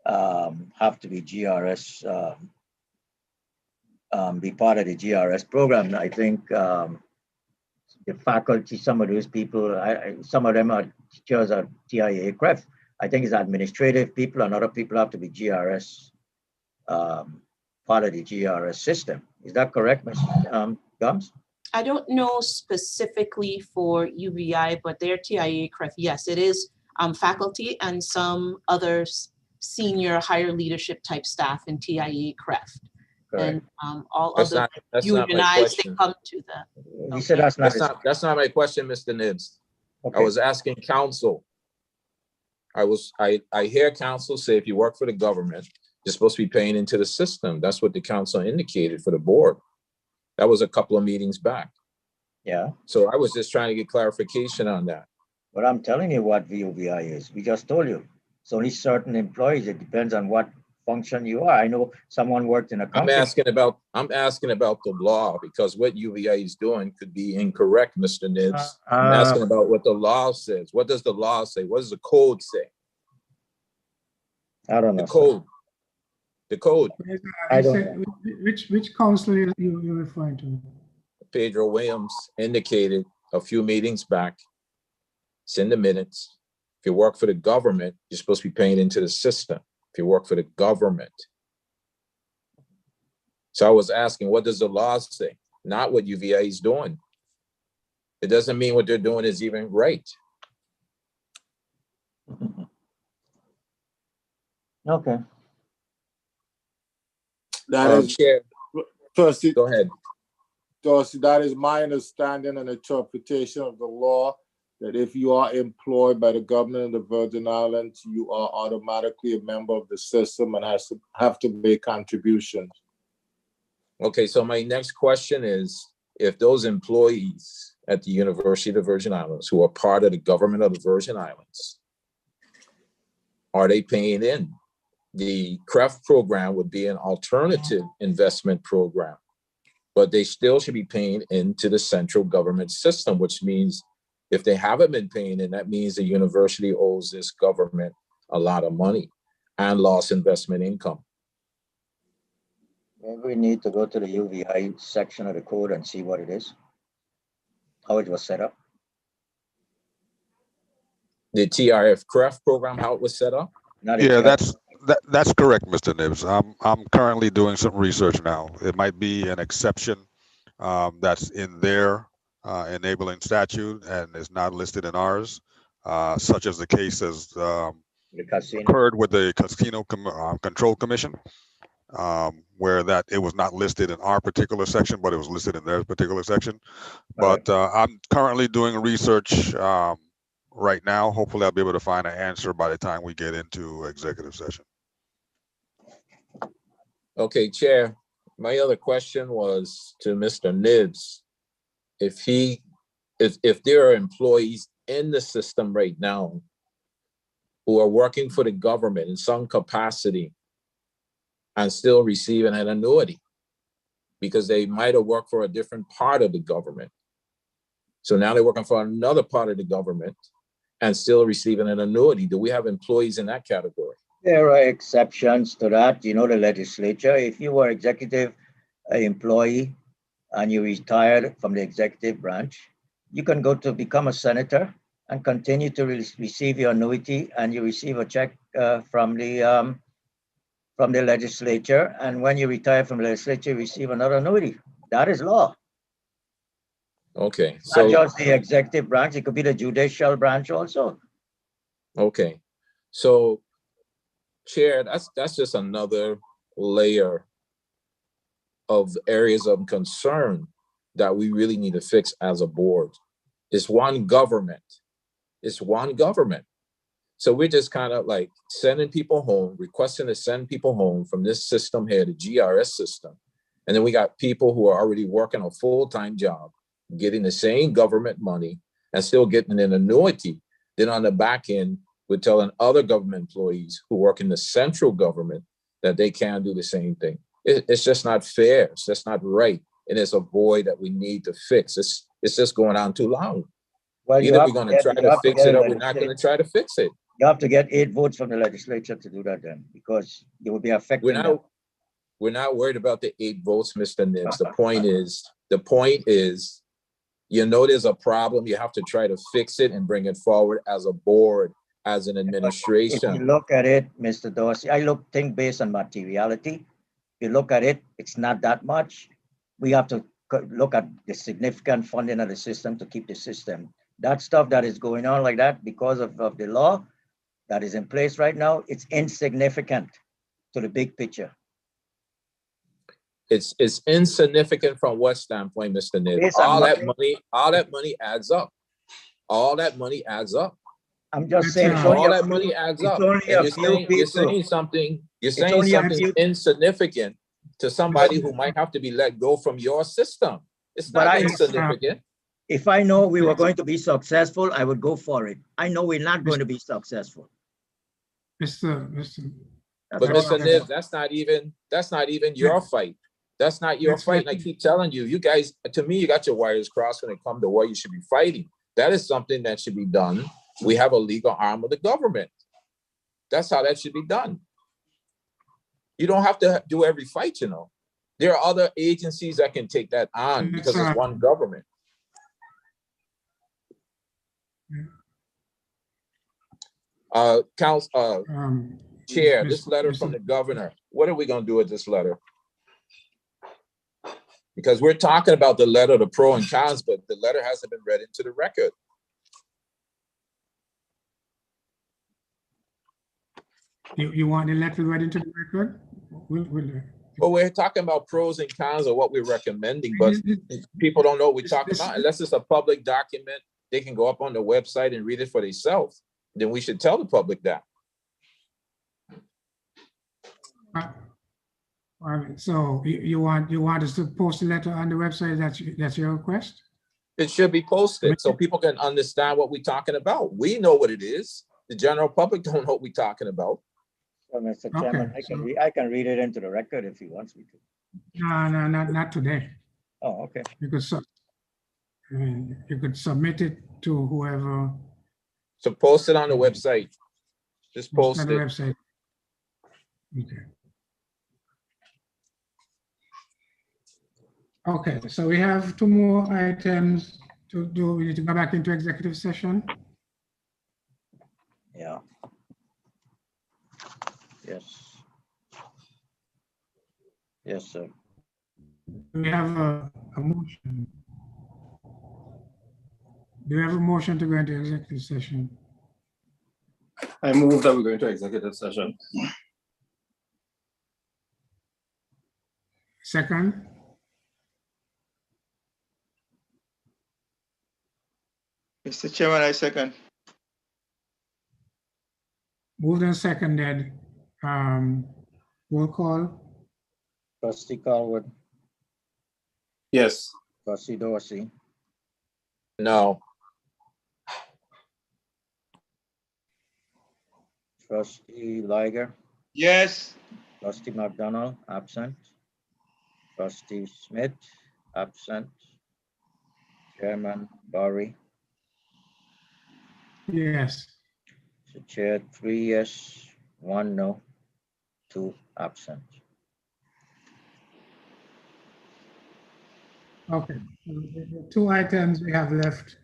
have to be GRS, be part of the GRS program. I think the faculty, some of those people, some of them are teachers at TIA CREF. I think it's administrative people, and other people have to be GRS, part of the GRS system. Is that correct, Ms. Gums? I don't know specifically for UBI, but their TIA CREF, yes, it is faculty and some other senior higher leadership type staff in TIA CREF. And all other unionized, they come to that. You said that's not my question, Mr. Nibbs. Okay. I was asking council. I hear council say if you work for the government, you're supposed to be paying into the system. That's what the council indicated for the board. That was a couple of meetings back. Yeah. So I was just trying to get clarification on that. But I'm telling you what VOBI is. We just told you. It's only certain employees. It depends on what function you are. I know someone worked in a company. I'm asking about the law, because what UBI is doing could be incorrect, Mr. Nibbs. I'm asking about what the law says. What does the law say? What does the code say? I don't know. The code. I don't know. Which council you're referring to? Pedro Williams indicated a few meetings back. It's in the minutes. If you work for the government, you're supposed to be paying into the system. If you work for the government. So I was asking, what does the law say? Not what UVA is doing. It doesn't mean what they're doing is even right. Okay. That is, Chair, Trustee, go ahead. Dorsey, that is my understanding and interpretation of the law, that if you are employed by the government of the Virgin Islands, you are automatically a member of the system and have to make contributions. Okay, so my next question is, if those employees at the University of the Virgin Islands who are part of the government of the Virgin Islands, are they paying in? The CREF program would be an alternative investment program, but they still should be paying into the central government system, which means if they haven't been paying in, that means the university owes this government a lot of money and lost investment income. Maybe we need to go to the UVI section of the code and see what it is. how it was set up. The TRF CREF program, how it was set up? Not Yeah, exactly. that's correct, Mr. Nibbs. I'm currently doing some research now. It might be an exception that's in their enabling statute and is not listed in ours, such as the case as The casino. occurred with the Casino Control Commission, where that it was not listed in our particular section, but it was listed in their particular section. But I'm currently doing research right now. Hopefully I'll be able to find an answer by the time we get into executive session. Okay, Chair, my other question was to Mr. Nibbs. If there are employees in the system right now who are working for the government in some capacity and still receiving an annuity because they might have worked for a different part of the government. So now they're working for another part of the government and still receiving an annuity. Do we have employees in that category? There are exceptions to that. You know, the legislature, if you were executive employee and you retired from the executive branch, you can go to become a senator and continue to receive your annuity, and you receive a check from the legislature. And when you retire from the legislature, you receive another annuity. That is law. Okay, Not just the executive branch, it could be the judicial branch also. Okay, so Chair, that's just another layer of areas of concern that we really need to fix as a board. It's one government. It's one government. So we're just kind of like sending people home, requesting to send people home from this system here, the GRS system. And then we got people who are already working a full-time job, getting the same government money and still getting an annuity. Then on the back end, we're telling other government employees who work in the central government that they can't do the same thing. It's just not fair. It's just not right. And it's a void that we need to fix. It's just going on too long. Well, Either we're going to try to fix it or we're not going to try to fix it. You have to get 8 votes from the legislature to do that then, because you will be affecting them. We're not worried about the 8 votes, Mr. Nibbs. The point is, you know, there's a problem. You have to try to fix it and bring it forward as a board, as an administration. If you look at it, Mr. Dorsey, think based on materiality. If you look at it, it's not that much. We have to look at the significant funding of the system to keep the system. That stuff that is going on like that because of the law that is in place right now, it's insignificant to the big picture. It's insignificant from what standpoint, Mr. Nibbs? All that money adds up. All that money adds up. I'm just saying, all that money adds up. You're saying something insignificant to somebody who might have to be let go from your system. It's not insignificant. If I know we were going to be successful, I would go for it. I know we're not going to be successful. But Mr. Nibbs, that's not even your fight. That's not your fight. And I keep telling you, you guys, to me, you got your wires crossed when it comes to what you should be fighting. That is something that should be done. We have a legal arm of the government. That's how that should be done. You don't have to do every fight, you know. There are other agencies that can take that on because it's one government. Chair, this letter from the governor, what are we going to do with this letter? Because we're talking about the letter, the pro and cons, but the letter hasn't been read into the record. You want the letter read into the record? Well, we're talking about pros and cons of what we're recommending, but people don't know what we're talking about. Unless it's a public document, they can go up on the website and read it for themselves. Then we should tell the public that. So you want us to post a letter on the website? That's your request? It should be posted so people can understand what we're talking about. We know what it is. The general public don't know what we're talking about. So, Mr. Chairman, I can read it into the record if he wants me to. No, not today. Oh, okay. You could submit it to whoever. So post it on the website. Just post it. Website. Okay. Okay, so we have 2 more items do we need to go back into executive session? Yeah. Yes. Yes, sir. Do we have a motion? Do we have a motion to go into executive session? I move that we go into executive session. Second? Mr. Chairman, I second. Moved and seconded. Roll call. Trustee Colwood, Yes. trustee Dorsey, No, trustee Liger, Yes. trustee McDonald, absent. Trustee Smith, absent. Chairman Barry, Yes. the chair, 3 yes, 1 no, 2 absent. Okay. The two items we have left